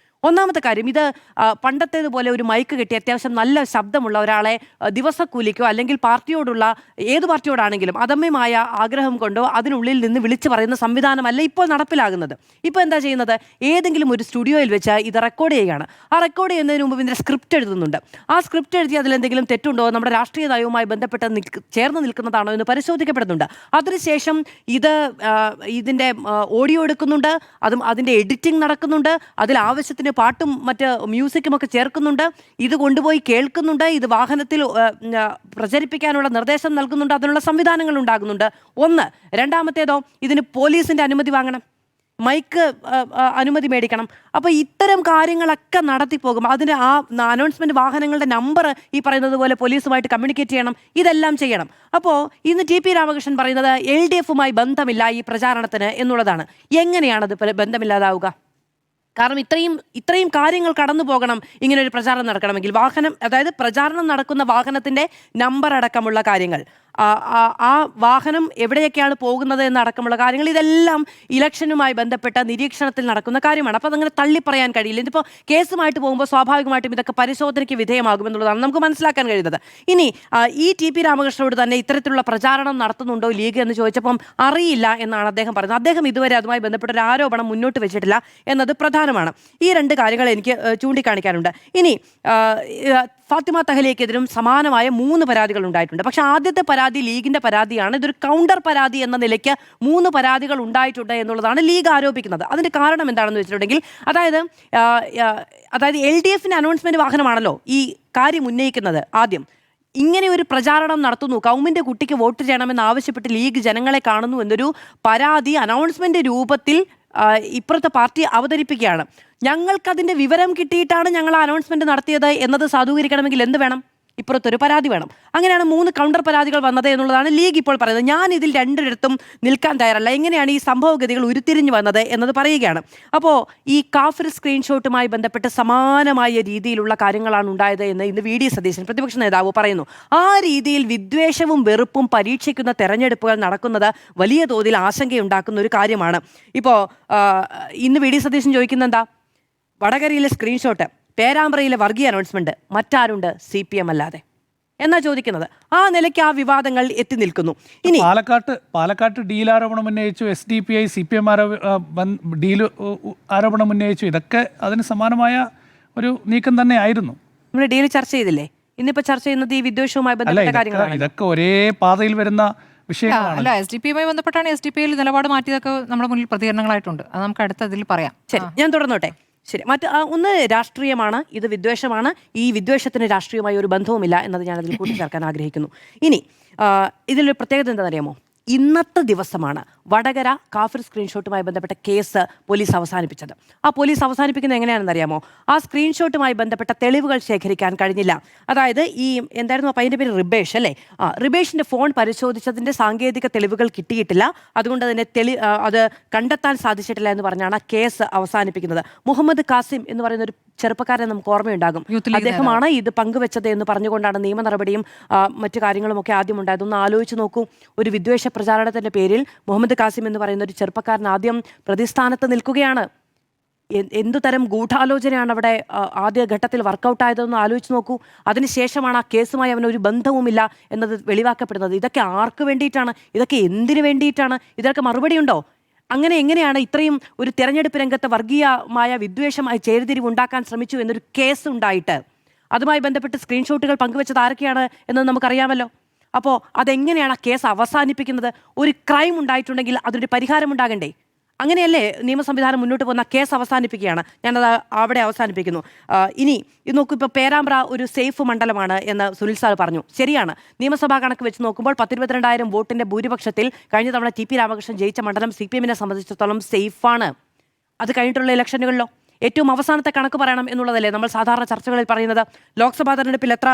ഒന്നാമത്തെ കാര്യം, ഇത് പണ്ടത്തേതുപോലെ ഒരു മൈക്ക് കെട്ടി അത്യാവശ്യം നല്ല ശബ്ദമുള്ള ഒരാളെ ദിവസക്കൂലിക്കോ അല്ലെങ്കിൽ പാർട്ടിയോടുള്ള ഏത് പാർട്ടിയോടാണെങ്കിലും അദമ്യമായ ആഗ്രഹം കൊണ്ടോ അതിനുള്ളിൽ നിന്ന് വിളിച്ചു പറയുന്ന സംവിധാനമല്ല ഇപ്പോൾ നടപ്പിലാകുന്നത്. ഇപ്പോൾ എന്താ ചെയ്യുന്നത്? ഏതെങ്കിലും ഒരു സ്റ്റുഡിയോയിൽ വെച്ച് ഇത് റെക്കോർഡ് ചെയ്യുകയാണ്. ആ റെക്കോർഡ് ചെയ്യുന്നതിന് മുമ്പ് ഇതിൻ്റെ സ്ക്രിപ്റ്റ് എഴുതുന്നുണ്ട്. ആ സ്ക്രിപ്റ്റ് എഴുതി അതിലെന്തെങ്കിലും തെറ്റുണ്ടോ, നമ്മുടെ രാഷ്ട്രീയ നയവുമായി ബന്ധപ്പെട്ട് ചേർന്ന് നിൽക്കുന്നതാണോ എന്ന് പരിശോധിക്കപ്പെടുന്നുണ്ട്. അതിനുശേഷം ഇതിൻ്റെ ഓഡിയോ എടുക്കുന്നുണ്ട്, അതിൻ്റെ എഡിറ്റിംഗ് നടക്കുന്നുണ്ട്, അതിൽ ആവശ്യത്തിന് പാട്ടും മറ്റ് മ്യൂസിക്കും ഒക്കെ ചേർക്കുന്നുണ്ട്, ഇത് കൊണ്ടുപോയി കേൾക്കുന്നുണ്ട്, ഇത് വാഹനത്തിൽ പ്രചരിപ്പിക്കാനുള്ള നിർദ്ദേശം നൽകുന്നുണ്ട്, അതിനുള്ള സംവിധാനങ്ങൾ ഉണ്ടാകുന്നുണ്ട്. ഒന്ന്. രണ്ടാമത്തേതോ, ഇതിന് പോലീസിൻ്റെ അനുമതി വാങ്ങണം, മൈക്ക് അനുമതി മേടിക്കണം. അപ്പോൾ ഇത്തരം കാര്യങ്ങളൊക്കെ നടത്തിപ്പോകും. അതിന് ആ അനൗൺസ്മെൻറ്റ് വാഹനങ്ങളുടെ നമ്പർ ഈ പറയുന്നത് പോലെ പോലീസുമായിട്ട് കമ്മ്യൂണിക്കേറ്റ് ചെയ്യണം, ഇതെല്ലാം ചെയ്യണം. അപ്പോൾ ഇന്ന് TP രാമകൃഷ്ണൻ പറയുന്നത് LDFുമായി ബന്ധമില്ല ഈ പ്രചാരണത്തിന് എന്നുള്ളതാണ്. എങ്ങനെയാണത് ബന്ധമില്ലാതാവുക? കാരണം ഇത്രയും കാര്യങ്ങൾ കടന്നു പോകണം ഇങ്ങനെ ഒരു പ്രചാരണം നടക്കണമെങ്കിൽ. അതായത് പ്രചാരണം നടക്കുന്ന വാഹനത്തിൻ്റെ നമ്പർ അടക്കമുള്ള കാര്യങ്ങൾ, ആ വാഹനം എവിടെയൊക്കെയാണ് പോകുന്നത് എന്നടക്കമുള്ള കാര്യങ്ങൾ, ഇതെല്ലാം ഇലക്ഷനുമായി ബന്ധപ്പെട്ട നിരീക്ഷണത്തിൽ നടക്കുന്ന കാര്യമാണ്. അപ്പോൾ അതങ്ങനെ തള്ളിപ്പറയാൻ കഴിയില്ല. ഇതിപ്പോൾ കേസുമായിട്ട് പോകുമ്പോൾ സ്വാഭാവികമായിട്ടും ഇതൊക്കെ പരിശോധനയ്ക്ക് വിധേയമാകുമെന്നുള്ളതാണ് നമുക്ക് മനസ്സിലാക്കാൻ കഴിയുന്നത്. ഇനി ഈ TP രാമകൃഷ്ണനോട് തന്നെ ഇത്തരത്തിലുള്ള പ്രചാരണം നടത്തുന്നുണ്ടോ ലീഗ് എന്ന് ചോദിച്ചപ്പം അറിയില്ല എന്നാണ് അദ്ദേഹം പറയുന്നത്. അദ്ദേഹം ഇതുവരെ അതുമായി ബന്ധപ്പെട്ട ഒരു ആരോപണം മുന്നോട്ട് വെച്ചിട്ടില്ല എന്നത് പ്രധാനമാണ്. ഈ 2 കാര്യങ്ങൾ എനിക്ക് ചൂണ്ടിക്കാണിക്കാനുണ്ട്. ഇനി ഫാത്തിമ തഹലിയക്കെതിരും സമാനമായ 3 പരാതികൾ ഉണ്ടായിട്ടുണ്ട്. പക്ഷേ ആദ്യത്തെ പരാതി ലീഗിൻ്റെ പരാതിയാണ്. ഇതൊരു കൗണ്ടർ പരാതി എന്ന നിലയ്ക്ക് 3 പരാതികൾ ഉണ്ടായിട്ടുണ്ട് എന്നുള്ളതാണ് ലീഗ് ആരോപിക്കുന്നത്. അതിൻ്റെ കാരണം എന്താണെന്ന് വെച്ചിട്ടുണ്ടെങ്കിൽ, അതായത് LDFിൻ്റെ അനൗൺസ്മെൻറ്റ് വാഹനമാണല്ലോ ഈ കാര്യം ഉന്നയിക്കുന്നത്. ആദ്യം ഇങ്ങനെ ഒരു പ്രചാരണം നടത്തുന്നു, കൗമിൻ്റെ കുട്ടിക്ക് വോട്ട് ചെയ്യണമെന്ന് ആവശ്യപ്പെട്ട് ലീഗ് ജനങ്ങളെ കാണുന്നു എന്നൊരു പരാതി അനൗൺസ്മെൻറ്റ് രൂപത്തിൽ ഇപ്പുറത്തെ പാർട്ടി അവതരിപ്പിക്കുകയാണ്. ഞങ്ങൾക്കതിൻ്റെ വിവരം കിട്ടിയിട്ടാണ് ഞങ്ങൾ അനൗൺസ്മെൻറ്റ് നടത്തിയത് എന്നത് സാധൂകരിക്കണമെങ്കിൽ എന്ത് വേണം? ഇപ്പുറത്തൊരു പരാതി വേണം. അങ്ങനെയാണ് 3 കൗണ്ടർ പരാതികൾ വന്നത് എന്നുള്ളതാണ് ലീഗ് ഇപ്പോൾ പറയുന്നത്. ഞാൻ ഇതിൽ 2 നിൽക്കാൻ തയ്യാറല്ല, എങ്ങനെയാണ് ഈ സംഭവഗതികൾ ഉരുത്തിരിഞ്ഞു വന്നത് എന്നത് പറയുകയാണ്. അപ്പോൾ ഈ കാഫിർ സ്ക്രീൻഷോട്ടുമായി ബന്ധപ്പെട്ട് സമാനമായ രീതിയിലുള്ള കാര്യങ്ങളാണ് ഉണ്ടായത് എന്ന് ഇന്ന് VD സതീശൻ പ്രതിപക്ഷ നേതാവ് പറയുന്നു. ആ രീതിയിൽ വിദ്വേഷവും വെറുപ്പും പരീക്ഷിക്കുന്ന തെരഞ്ഞെടുപ്പുകൾ നടക്കുന്നത് വലിയ തോതിൽ ആശങ്കയുണ്ടാക്കുന്ന ഒരു കാര്യമാണ്. ഇപ്പോൾ ഇന്ന് VD സതീശൻ ചോദിക്കുന്ന എന്താ? വടകരയിലെ സ്ക്രീൻഷോട്ട്, പേരാമ്പ്രയിലെ വർഗീയ അനൗൺസ്മെന്റ്, മറ്റാരുണ്ട് CPM അല്ലാതെ എന്നാ ചോദിക്കുന്നത്. ആ നിലയ്ക്ക് ആ വിവാദങ്ങൾ എത്തി നിൽക്കുന്നു. ഇനി പാലക്കാട്ട് ഡീൽ ആരോപണം ഉന്നയിച്ചു, SDPI CPM ഡീൽ ആരോപണം ഉന്നയിച്ചു. ഇതൊക്കെ അതിന് സമാനമായ ഒരു നീക്കം തന്നെ ആയിരുന്നു. നമ്മൾ ഡീൽ ചർച്ച ചെയ്തില്ലേ? ഇന്നിപ്പോ ചർച്ച ചെയ്യുന്നത് ഈ വിദ്വേഷവുമായി ബന്ധപ്പെട്ട കാര്യങ്ങളാണ്. ഇതൊക്കെ ഒരേ പാതയിൽ വരുന്ന വിഷയങ്ങളാണ്. അല്ല, SDPയുമായി ബന്ധപ്പെട്ടാണ് SDPയിൽ നിലപാട് മാറ്റിയതൊക്കെ നമ്മുടെ മുന്നിൽ പ്രതികരണങ്ങളായിട്ടുണ്ട്. അത് നമുക്ക് അടുത്തതിൽ പറയാം. ശരി, ഞാൻ തുടർന്നോട്ടെ. ശരി, ഒന്ന് രാഷ്ട്രീയമാണ്, ഇത് വിദ്വേഷമാണ്. ഈ വിദ്വേഷത്തിന് രാഷ്ട്രീയമായി ഒരു ബന്ധവുമില്ല എന്നത് ഞാനതിൽ കൂട്ടിച്ചേർക്കാൻ ആഗ്രഹിക്കുന്നു. ഇനി ഇതിലൊരു പ്രത്യേകത എന്താണെന്നറിയാമോ? ഇന്നത്തെ ദിവസമാണ് വടകര കാഫിർ സ്ക്രീൻഷോട്ടുമായി ബന്ധപ്പെട്ട കേസ് പോലീസ് അവസാനിപ്പിച്ചത്. ആ പോലീസ് അവസാനിപ്പിക്കുന്നത് എങ്ങനെയാണെന്നറിയാമോ? ആ സ്ക്രീൻഷോട്ടുമായി ബന്ധപ്പെട്ട തെളിവുകൾ ശേഖരിക്കാൻ കഴിഞ്ഞില്ല. അതായത് എന്തായിരുന്നു ആ പയ്യൻ്റെ പേര്? റിബേഷ് അല്ലേ? റിബേഷിൻ്റെ ഫോൺ പരിശോധിച്ചതിൻ്റെ സാങ്കേതിക തെളിവുകൾ കിട്ടിയിട്ടില്ല, അതുകൊണ്ട് തന്നെ അത് കണ്ടെത്താൻ സാധിച്ചിട്ടില്ല എന്ന് പറഞ്ഞാണ് കേസ് അവസാനിപ്പിക്കുന്നത്. മുഹമ്മദ് കാസിം എന്ന് പറയുന്ന ഒരു ചെറുപ്പക്കാരനെ നമുക്ക് ഓർമ്മയുണ്ടാകും. അദ്ദേഹമാണ് ഇത് പങ്കുവെച്ചത് എന്ന് പറഞ്ഞുകൊണ്ടാണ് നിയമ നടപടിയും മറ്റു കാര്യങ്ങളുമൊക്കെ ആദ്യം ഉണ്ടായത്. ഒന്ന് ആലോചിച്ച് നോക്കൂ, ഒരു വിദ്വേഷ പ്രചാരണത്തിൻ്റെ പേരിൽ മുഹമ്മദ് കാസിം എന്ന് പറയുന്ന ഒരു ചെറുപ്പക്കാരൻ ആദ്യം പ്രതിസ്ഥാനത്ത് നിൽക്കുകയാണ്. എന്തു തരം ഗൂഢാലോചനയാണ് അവിടെ ആദ്യ ഘട്ടത്തിൽ വർക്കൗട്ട് ആയതെന്ന് ആലോചിച്ച് നോക്കൂ. അതിനുശേഷമാണ് ആ കേസുമായി അവന് ഒരു ബന്ധവുമില്ല എന്നത് വെളിവാക്കപ്പെടുന്നത്. ഇതൊക്കെ ആർക്ക് വേണ്ടിയിട്ടാണ്? ഇതൊക്കെ എന്തിനു വേണ്ടിയിട്ടാണ്? ഇതൊക്കെ മറുപടിയുണ്ടോ? അങ്ങനെ എങ്ങനെയാണ് ഇത്രയും ഒരു തെരഞ്ഞെടുപ്പ് രംഗത്ത് വർഗീയമായ വിദ്വേഷമായി ചേരിതിരിവ് ഉണ്ടാക്കാൻ ശ്രമിച്ചു എന്നൊരു കേസ് ഉണ്ടായിട്ട് അതുമായി ബന്ധപ്പെട്ട് സ്ക്രീൻഷോട്ടുകൾ പങ്കുവെച്ചത് ആരൊക്കെയാണ് എന്നത് നമുക്കറിയാമല്ലോ. അപ്പോൾ അതെങ്ങനെയാണ് ആ കേസ് അവസാനിപ്പിക്കുന്നത്? ഒരു ക്രൈം ഉണ്ടായിട്ടുണ്ടെങ്കിൽ അതിനൊരു പരിഹാരം ഉണ്ടാകണ്ടേ? അങ്ങനെയല്ലേ നിയമ സംവിധാനം മുന്നോട്ട് പോകുന്ന? കേസ് അവസാനിപ്പിക്കുകയാണ്, ഞാനത് അവിടെ അവസാനിപ്പിക്കുന്നു. ഇനി ഇത് നോക്കൂ, ഇപ്പോൾ പേരാമ്പ്ര ഒരു സേഫ് മണ്ഡലമാണ് എന്ന് സുനിൽ സാർ പറഞ്ഞു. ശരിയാണ്. നിയമസഭാ കണക്ക് വെച്ച് നോക്കുമ്പോൾ 12,000 വോട്ടിന്റെ ഭൂരിപക്ഷത്തിൽ കഴിഞ്ഞ തവണ ടി പി രാമകൃഷ്ണൻ ജയിച്ച മണ്ഡലം CPM-നെ സംബന്ധിച്ചിടത്തോളം സേഫാണ്. അത് കഴിഞ്ഞിട്ടുള്ള ഇലക്ഷനുകളിലോ ഏറ്റവും അവസാനത്തെ കണക്ക് പറയണം എന്നുള്ളതല്ലേ നമ്മൾ സാധാരണ ചർച്ചകളിൽ പറയുന്നത്. ലോക്സഭാ തെരഞ്ഞെടുപ്പിൽ എത്ര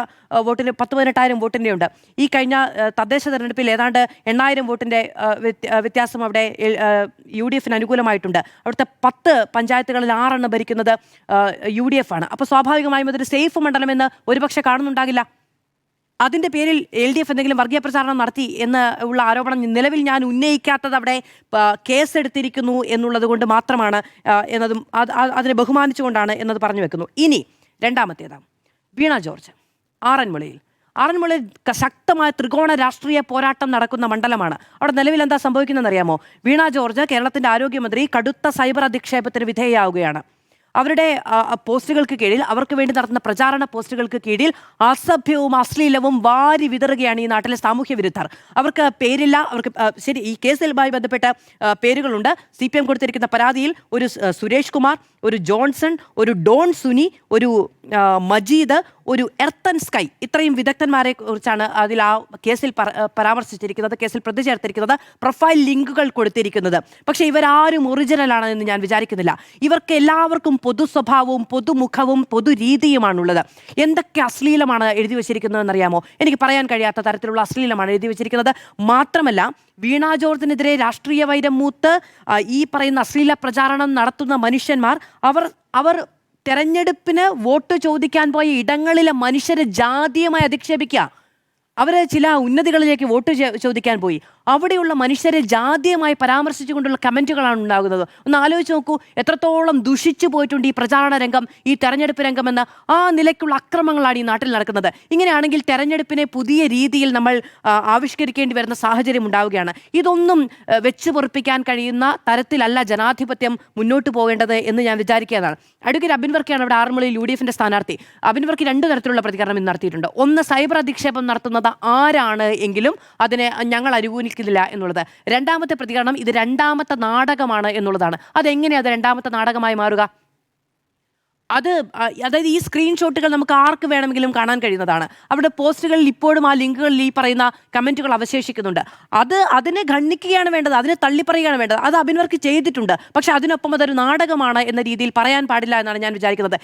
വോട്ടിന്? 18,000 വോട്ടിൻ്റെ ഉണ്ട്. ഈ കഴിഞ്ഞ തദ്ദേശ തെരഞ്ഞെടുപ്പിൽ ഏതാണ്ട് 8,000 വോട്ടിൻ്റെ വ്യത്യാസം അവിടെ UDF-ന് അനുകൂലമായിട്ടുണ്ട്. അവിടുത്തെ 10 പഞ്ചായത്തുകളിൽ 6 ഭരിക്കുന്നത് UDF ആണ്. അപ്പോൾ സ്വാഭാവികമായും അതൊരു സേഫ് മണ്ഡലമെന്ന് ഒരുപക്ഷെ കാണുന്നുണ്ടാകില്ല. അതിൻ്റെ പേരിൽ LDF എന്തെങ്കിലും വർഗീയ പ്രചാരണം നടത്തി എന്ന് ഉള്ള ആരോപണം നിലവിൽ ഞാൻ ഉന്നയിക്കാത്തത് അവിടെ കേസെടുത്തിരിക്കുന്നു എന്നുള്ളത് കൊണ്ട് മാത്രമാണ് എന്നതും അതിനെ ബഹുമാനിച്ചുകൊണ്ടാണ് എന്നത് പറഞ്ഞു വെക്കുന്നു. ഇനി രണ്ടാമത്തേതാണ് വീണ ജോർജ്. ആറന്മുളയിൽ ശക്തമായ ത്രികോണ രാഷ്ട്രീയ പോരാട്ടം നടക്കുന്ന മണ്ഡലമാണ്. അവിടെ നിലവിൽ എന്താ സംഭവിക്കുന്നതെന്ന് അറിയാമോ? വീണ ജോർജ്, കേരളത്തിൻ്റെ ആരോഗ്യമന്ത്രി, കടുത്ത സൈബർ അധിക്ഷേപത്തിന് വിധേയയാവുകയാണ്. അവരുടെ പോസ്റ്റുകൾക്ക് കീഴിൽ, അവർക്ക് വേണ്ടി നടത്തുന്ന പ്രചാരണ പോസ്റ്റുകൾക്ക് കീഴിൽ അസഭ്യവും അശ്ലീലവും വാരി വിതറുകയാണ് ഈ നാട്ടിലെ സാമൂഹ്യ വിരുദ്ധർ. അവർക്ക് പേരില്ല, അവർക്ക് ശരി ഈ കേസുമായി ബന്ധപ്പെട്ട പേരുകളുണ്ട്. CPM കൊടുത്തിരിക്കുന്ന പരാതിയിൽ ഒരു സുരേഷ് കുമാർ, ഒരു ജോൺസൺ, ഒരു ഡോൺ സുനി, ഒരു മജീദ്, ഒരു എർത്തൻ സ്കൈ, ഇത്രയും വിദഗ്ധന്മാരെ കുറിച്ചാണ് അതിൽ ആ കേസിൽ പരാമർശിച്ചിരിക്കുന്നത്, കേസിൽ പ്രതി ചേർത്തിരിക്കുന്നത്, പ്രൊഫൈൽ ലിങ്കുകൾ കൊടുത്തിരിക്കുന്നത്. പക്ഷേ ഇവരാരും ഒറിജിനലാണ് എന്ന് ഞാൻ വിചാരിക്കുന്നില്ല. ഇവർക്ക് എല്ലാവർക്കും പൊതു സ്വഭാവവും പൊതുമുഖവും പൊതു രീതിയുമാണുള്ളത്. എന്തൊക്കെ അശ്ലീലമാണ് എഴുതി വച്ചിരിക്കുന്നതെന്നറിയാമോ? എനിക്ക് പറയാൻ കഴിയാത്ത തരത്തിലുള്ള അശ്ലീലമാണ് എഴുതി വച്ചിരിക്കുന്നത്. മാത്രമല്ല, വീണ ജോർജിനെതിരെ രാഷ്ട്രീയ വൈരം മൂത്ത് ഈ പറയുന്ന അശ്ലീല പ്രചാരണം നടത്തുന്ന മനുഷ്യന്മാർ അവർ തെരഞ്ഞെടുപ്പിന് വോട്ട് ചോദിക്കാൻ പോയ ഇടങ്ങളിലെ മനുഷ്യരെ ജാതീയമായി അധിക്ഷേപിക്കുക. അവർ ചില ഉന്നതികളിലേക്ക് വോട്ട് ചോദിക്കാൻ പോയി, അവിടെയുള്ള മനുഷ്യരെ ജാതീയമായി പരാമർശിച്ചുകൊണ്ടുള്ള കമൻറ്റുകളാണ് ഉണ്ടാകുന്നത്. ഒന്ന് ആലോചിച്ച് നോക്കൂ, എത്രത്തോളം ദുഷിച്ചു പോയിട്ടുണ്ട് ഈ പ്രചാരണ രംഗം, ഈ തെരഞ്ഞെടുപ്പ് രംഗമെന്ന്. ആ നിലയ്ക്കുള്ള അക്രമങ്ങളാണ് ഈ നാട്ടിൽ നടക്കുന്നത്. ഇങ്ങനെയാണെങ്കിൽ തെരഞ്ഞെടുപ്പിനെ പുതിയ രീതിയിൽ നമ്മൾ ആവിഷ്കരിക്കേണ്ടി വരുന്ന സാഹചര്യം ഉണ്ടാവുകയാണ്. ഇതൊന്നും വെച്ച് പൊറിപ്പിക്കാൻ കഴിയുന്ന തരത്തിലല്ല ജനാധിപത്യം മുന്നോട്ട് പോകേണ്ടത് എന്ന് ഞാൻ വിചാരിക്കുന്നതാണ്. അഡ്വക്കേറ്റ് അബിൻ വർക്കിയാണ് അവിടെ ആറന്മുളയിൽ UDF-ന്റെ സ്ഥാനാർത്ഥി. അബിൻ വർക്കി 2 തരത്തിലുള്ള പ്രതികരണം ഇന്ന് നടത്തിയിട്ടുണ്ട്. ഒന്ന്, സൈബർ അധിക്ഷേപം നടത്തുന്നത് ആരാണ് എങ്കിലും അതിനെ ഞങ്ങൾ അനുകൂലിക്കില്ല എന്നുള്ളത്. രണ്ടാമത്തെ പ്രതികരണം, ഇത് 2ാമത്തെ നാടകമാണ് എന്നുള്ളതാണ്. അതെങ്ങനെയാണ് അത് 2ാമത്തെ നാടകമായി മാറുക? അതായത് ഈ സ്ക്രീൻഷോട്ടുകൾ നമുക്ക് ആർക്ക് വേണമെങ്കിലും കാണാൻ കഴിയുന്നതാണ്. അവിടെ പോസ്റ്റുകളിൽ ഇപ്പോഴും ആ ലിങ്കുകളിൽ ഈ പറയുന്ന കമൻറ്റുകൾ അവശേഷിക്കുന്നുണ്ട്. അതിനെ ഖണ്ഡിക്കുകയാണ് വേണ്ടത്, അതിനെ തള്ളിപ്പറയുകയാണ് വേണ്ടത്. അത് അബിൻ വർക്ക് ചെയ്തിട്ടുണ്ട്. പക്ഷെ അതിനൊപ്പം അതൊരു നാടകമാണ് എന്ന രീതിയിൽ പറയാൻ പാടില്ല എന്നാണ് ഞാൻ വിചാരിക്കുന്നത്.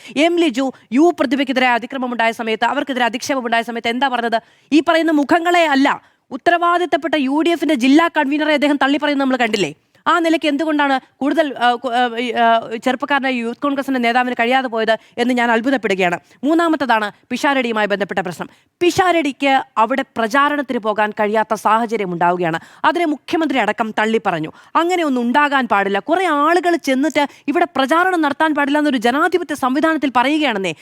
ലിജു പ്രതിഭയ്ക്കെതിരെ അതിക്രമമുണ്ടായ സമയത്ത്, അവർക്കെതിരെ അധിക്ഷേപമുണ്ടായ സമയത്ത് എന്താ പറഞ്ഞത്? ഈ പറയുന്ന മുഖങ്ങളെ അല്ല, ഉത്തരവാദിത്തപ്പെട്ട UDF-ന്റെ ജില്ലാ കൺവീനറെ അദ്ദേഹം തള്ളിപ്പറയുന്നത് നമ്മൾ കണ്ടില്ലേ? ആ നിലയ്ക്ക് എന്തുകൊണ്ടാണ് കൂടുതൽ ചെറുപ്പക്കാരനായ യൂത്ത് കോൺഗ്രസിന്റെ നേതാവിന് കഴിയാതെ പോയത് എന്ന് ഞാൻ അത്ഭുതപ്പെടുകയാണ്. മൂന്നാമത്തതാണ് പിഷാരടിയുമായി ബന്ധപ്പെട്ട പ്രശ്നം. പിഷാരടിക്ക് അവിടെ പ്രചാരണത്തിന് പോകാൻ കഴിയാത്ത സാഹചര്യം ഉണ്ടാവുകയാണ്. അതിനെ മുഖ്യമന്ത്രി അടക്കം തള്ളിപ്പറഞ്ഞു. അങ്ങനെ ഒന്നും ഉണ്ടാകാൻ പാടില്ല. കുറെ ആളുകൾ ചെന്നിട്ട് ഇവിടെ പ്രചാരണം നടത്താൻ പാടില്ല എന്നൊരു ജനാധിപത്യ സംവിധാനത്തിൽ പറയുകയാണെന്നേ.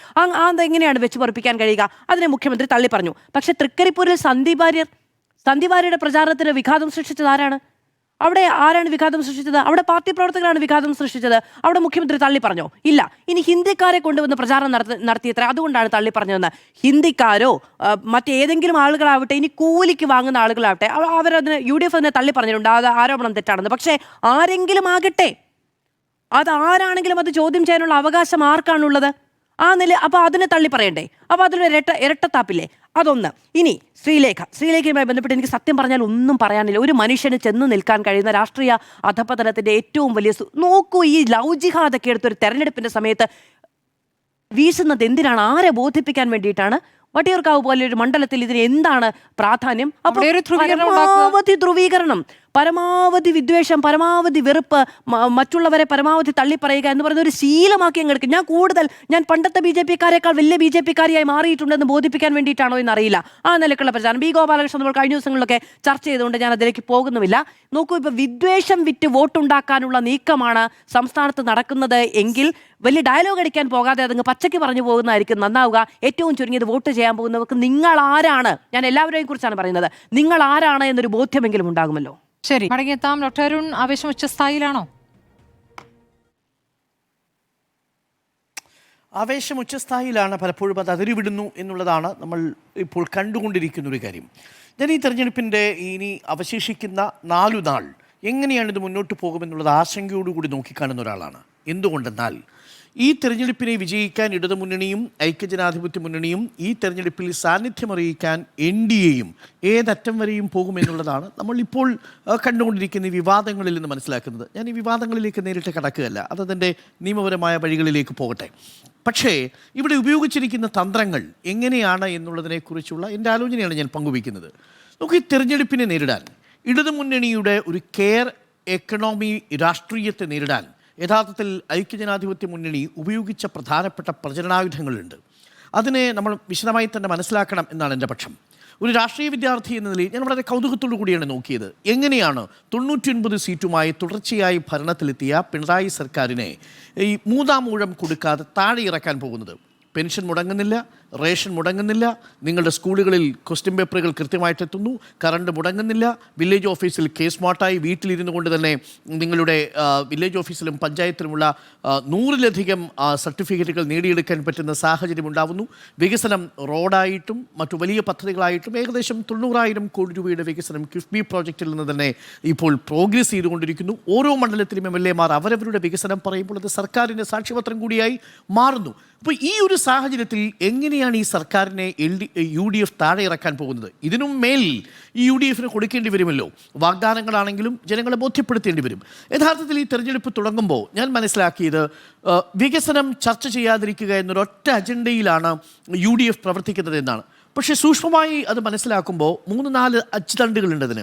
അതെങ്ങനെയാണ് വെച്ച് പൊറിപ്പിക്കാൻ കഴിയുക? അതിനെ മുഖ്യമന്ത്രി തള്ളിപ്പറഞ്ഞു. പക്ഷെ തൃക്കരിപ്പൂരിൽ സന്ദീപ് വാര്യരുടെ പ്രചാരണത്തിന് വിഘാതം സൃഷ്ടിച്ചത് ആരാണ്? അവിടെ ആരാണ് വിഘാതം സൃഷ്ടിച്ചത്? അവിടെ പാർട്ടി പ്രവർത്തകരാണ് വിഘാതം സൃഷ്ടിച്ചത്. അവിടെ മുഖ്യമന്ത്രി തള്ളി പറഞ്ഞോ? ഇല്ല. ഇനി ഹിന്ദിക്കാരെ കൊണ്ടുവന്ന് പ്രചാരണം നടത്തിയത്ര, അതുകൊണ്ടാണ് തള്ളി പറഞ്ഞതെന്ന്. ഹിന്ദിക്കാരോ മറ്റേതെങ്കിലും ആളുകളാവട്ടെ, ഇനി കൂലിക്ക് വാങ്ങുന്ന ആളുകളാവട്ടെ, അവരതിന് UDF അതിനെ തള്ളി പറഞ്ഞിട്ടുണ്ട്, അത് ആരോപണം തെറ്റാണെന്ന്. പക്ഷേ ആരെങ്കിലും ആകട്ടെ, ആരാണെങ്കിലും അത് ചോദ്യം ചെയ്യാനുള്ള അവകാശം ആർക്കാണുള്ളത്? ആ നില അപ്പോൾ അതിനെ തള്ളി പറയണ്ടേ? അപ്പോൾ അതിലൊരു ഇരട്ടത്താപ്പില്ലേ? അതൊന്ന്. ഇനി ശ്രീലേഖയുമായി ബന്ധപ്പെട്ട് എനിക്ക് സത്യം പറഞ്ഞാൽ ഒന്നും പറയാനില്ല. ഒരു മനുഷ്യന് ചെന്ന് നിൽക്കാൻ കഴിയുന്ന രാഷ്ട്രീയ അധപതനത്തിന്റെ ഏറ്റവും വലിയ നോക്കൂ, ഈ ലവ് ജിഹാദൊക്കെ എടുത്തൊരു തെരഞ്ഞെടുപ്പിന്റെ സമയത്ത് വീശുന്നത് എന്തിനാണ്? ആരെ ബോധിപ്പിക്കാൻ വേണ്ടിയിട്ടാണ്? വട്ടിയൂർക്കാവ് പോലെ ഒരു മണ്ഡലത്തിൽ ഇതിന് എന്താണ് പ്രാധാന്യം? അപ്പോൾ ധ്രുവീകരണം, പരമാവധി വിദ്വേഷം, പരമാവധി വെറുപ്പ്, മറ്റുള്ളവരെ പരമാവധി തള്ളിപ്പറയുക എന്ന് പറയുന്ന ഒരു ശീലമാക്കി അങ്ങ് എടുക്കും. ഞാൻ പണ്ടത്തെ BJP-ക്കാരെക്കാൾ വലിയ BJP-കാരിയായി മാറിയിട്ടുണ്ടെന്ന് ബോധിപ്പിക്കാൻ വേണ്ടിയിട്ടാണോ എന്നറിയില്ല ആ നിലക്കുള്ള പ്രചാരണം. ഗോപാലകൃഷ്ണൻ നമ്മൾ കഴിഞ്ഞ ദിവസങ്ങളിലൊക്കെ ചർച്ച ചെയ്തുകൊണ്ട് ഞാൻ അതിലേക്ക് പോകുന്നുമില്ല. നോക്കൂ, ഇപ്പൊ വിദ്വേഷം വിറ്റ് വോട്ടുണ്ടാക്കാനുള്ള നീക്കമാണ് സംസ്ഥാനത്ത് നടക്കുന്നത് എങ്കിൽ വലിയ ഡയലോഗ് അടിക്കാൻ പോകാതെ അതങ്ങ് പച്ചയ്ക്ക് പറഞ്ഞു പോകുന്നതായിരിക്കും നന്നാവുക. ഏറ്റവും ചുരുങ്ങിയത് വോട്ട് ചെയ്യാൻ പോകുന്നവർക്ക് നിങ്ങൾ ആരാണ്, ഞാൻ എല്ലാവരെയും കുറിച്ചാണ് പറയുന്നത്, നിങ്ങൾ ആരാണ് എന്നൊരു ബോധ്യമെങ്കിലും ഉണ്ടാകുമല്ലോ. ശരി, മടങ്ങിയെത്താം. ഡോക്ടർ അരുൺ, ആവേശം ഉച്ചസ്ഥായിലാണോ? ആവേശം ഉച്ചസ്ഥായിലാണ്. പലപ്പോഴും അത് അതിരുവിടുന്നു എന്നുള്ളതാണ് നമ്മൾ ഇപ്പോൾ കണ്ടുകൊണ്ടിരിക്കുന്ന ഒരു കാര്യം. ഞാൻ ഈ തെരഞ്ഞെടുപ്പിൻ്റെ ഇനി അവശേഷിക്കുന്ന 4 നാൾ എങ്ങനെയാണ് ഇത് മുന്നോട്ട് പോകുമെന്നുള്ളത് ആശങ്കയോടുകൂടി നോക്കിക്കാണുന്ന ഒരാളാണ്. എന്തുകൊണ്ടെന്നാൽ ഈ തെരഞ്ഞെടുപ്പിനെ വിജയിക്കാൻ ഇടതുമുന്നണിയും ഐക്യജനാധിപത്യ മുന്നണിയും ഈ തെരഞ്ഞെടുപ്പിൽ സാന്നിധ്യമറിയിക്കാൻ NDAയും ഏതറ്റം വരെയും പോകുമെന്നുള്ളതാണ് നമ്മൾ ഇപ്പോൾ കണ്ടുകൊണ്ടിരിക്കുന്ന ഈ വിവാദങ്ങളിൽ നിന്ന് മനസ്സിലാക്കുന്നത്. ഞാൻ ഈ വിവാദങ്ങളിലേക്ക് നേരിട്ട് കടക്കുകയല്ല, അതതിൻ്റെ നിയമപരമായ വഴികളിലേക്ക് പോകട്ടെ. പക്ഷേ ഇവിടെ ഉപയോഗിച്ചിരിക്കുന്ന തന്ത്രങ്ങൾ എങ്ങനെയാണ് എന്നുള്ളതിനെക്കുറിച്ചുള്ള എൻ്റെ ആലോചനയാണ് ഞാൻ പങ്കുവയ്ക്കുന്നത്. നമുക്ക് ഈ തെരഞ്ഞെടുപ്പിനെ നേരിടാൻ ഇടതുമുന്നണിയുടെ ഒരു കെയർ എക്കണോമി രാഷ്ട്രീയത്തെ നേരിടാൻ യഥാർത്ഥത്തിൽ ഐക്യജനാധിപത്യ മുന്നണി ഉപയോഗിച്ച പ്രധാനപ്പെട്ട പ്രചരണായുധങ്ങളുണ്ട്. അതിനെ നമ്മൾ വിശദമായി തന്നെ മനസ്സിലാക്കണം എന്നാണ് എൻ്റെ പക്ഷം. ഒരു രാഷ്ട്രീയ വിദ്യാർത്ഥി എന്ന നിലയിൽ ഞാൻ വളരെ കൗതുകത്തോടു കൂടിയാണ് നോക്കിയത്. എങ്ങനെയാണ് 99 സീറ്റുമായി തുടർച്ചയായി ഭരണത്തിലെത്തിയ പിണറായി സർക്കാരിനെ ഈ 3-ാം ഊഴം കൊടുക്കാതെ താഴെ ഇറക്കാൻ പോകുന്നത്? പെൻഷൻ മുടങ്ങുന്നില്ല, റേഷൻ മുടങ്ങുന്നില്ല, നിങ്ങളുടെ സ്കൂളുകളിൽ ക്വസ്റ്റ്യൻ പേപ്പറുകൾ കൃത്യമായിട്ട് എത്തുന്നു, കറണ്ട് മുടങ്ങുന്നില്ല, വില്ലേജ് ഓഫീസിൽ കേസ് സ്മാർട്ടായി വീട്ടിലിരുന്നു കൊണ്ട് തന്നെ നിങ്ങളുടെ വില്ലേജ് ഓഫീസിലും പഞ്ചായത്തിലുമുള്ള 100-ലധികം സർട്ടിഫിക്കറ്റുകൾ നേടിയെടുക്കാൻ പറ്റുന്ന സാഹചര്യം ഉണ്ടാവുന്നു. വികസനം റോഡായിട്ടും മറ്റു വലിയ പദ്ധതികളായിട്ടും ഏകദേശം 90,000 കോടി രൂപയുടെ വികസനം കിഫ്ബി പ്രോജക്റ്റിൽ നിന്ന് തന്നെ ഇപ്പോൾ പ്രോഗ്രസ് ചെയ്തുകൊണ്ടിരിക്കുന്നു. ഓരോ മണ്ഡലത്തിലും MLA-മാർ അവരവരുടെ വികസനം പറയുമ്പോൾ അത് സർക്കാരിൻ്റെ സാക്ഷ്യപത്രം കൂടിയായി മാറുന്നു. അപ്പോൾ ഈ ഒരു സാഹചര്യത്തിൽ എങ്ങനെയാണ് ഈ സർക്കാരിനെ UDF താഴെ ഇറക്കാൻ പോകുന്നത്? ഇതിനും മേൽ ഈ UDF-ന് കൊടുക്കേണ്ടി വരുമല്ലോ. വാഗ്ദാനങ്ങളാണെങ്കിലും ജനങ്ങളെ ബോധ്യപ്പെടുത്തേണ്ടി വരും. യഥാർത്ഥത്തിൽ ഈ തെരഞ്ഞെടുപ്പ് തുടങ്ങുമ്പോൾ ഞാൻ മനസ്സിലാക്കിയത് വികസനം ചർച്ച ചെയ്യാതിരിക്കുക എന്നൊരൊറ്റ അജണ്ടയിലാണ് UDF പ്രവർത്തിക്കുന്നത് എന്നാണ്. പക്ഷേ സൂക്ഷ്മമായി അത് മനസ്സിലാക്കുമ്പോൾ 3-4 അച്ചുതണ്ടുകളുണ്ട് അതിന്.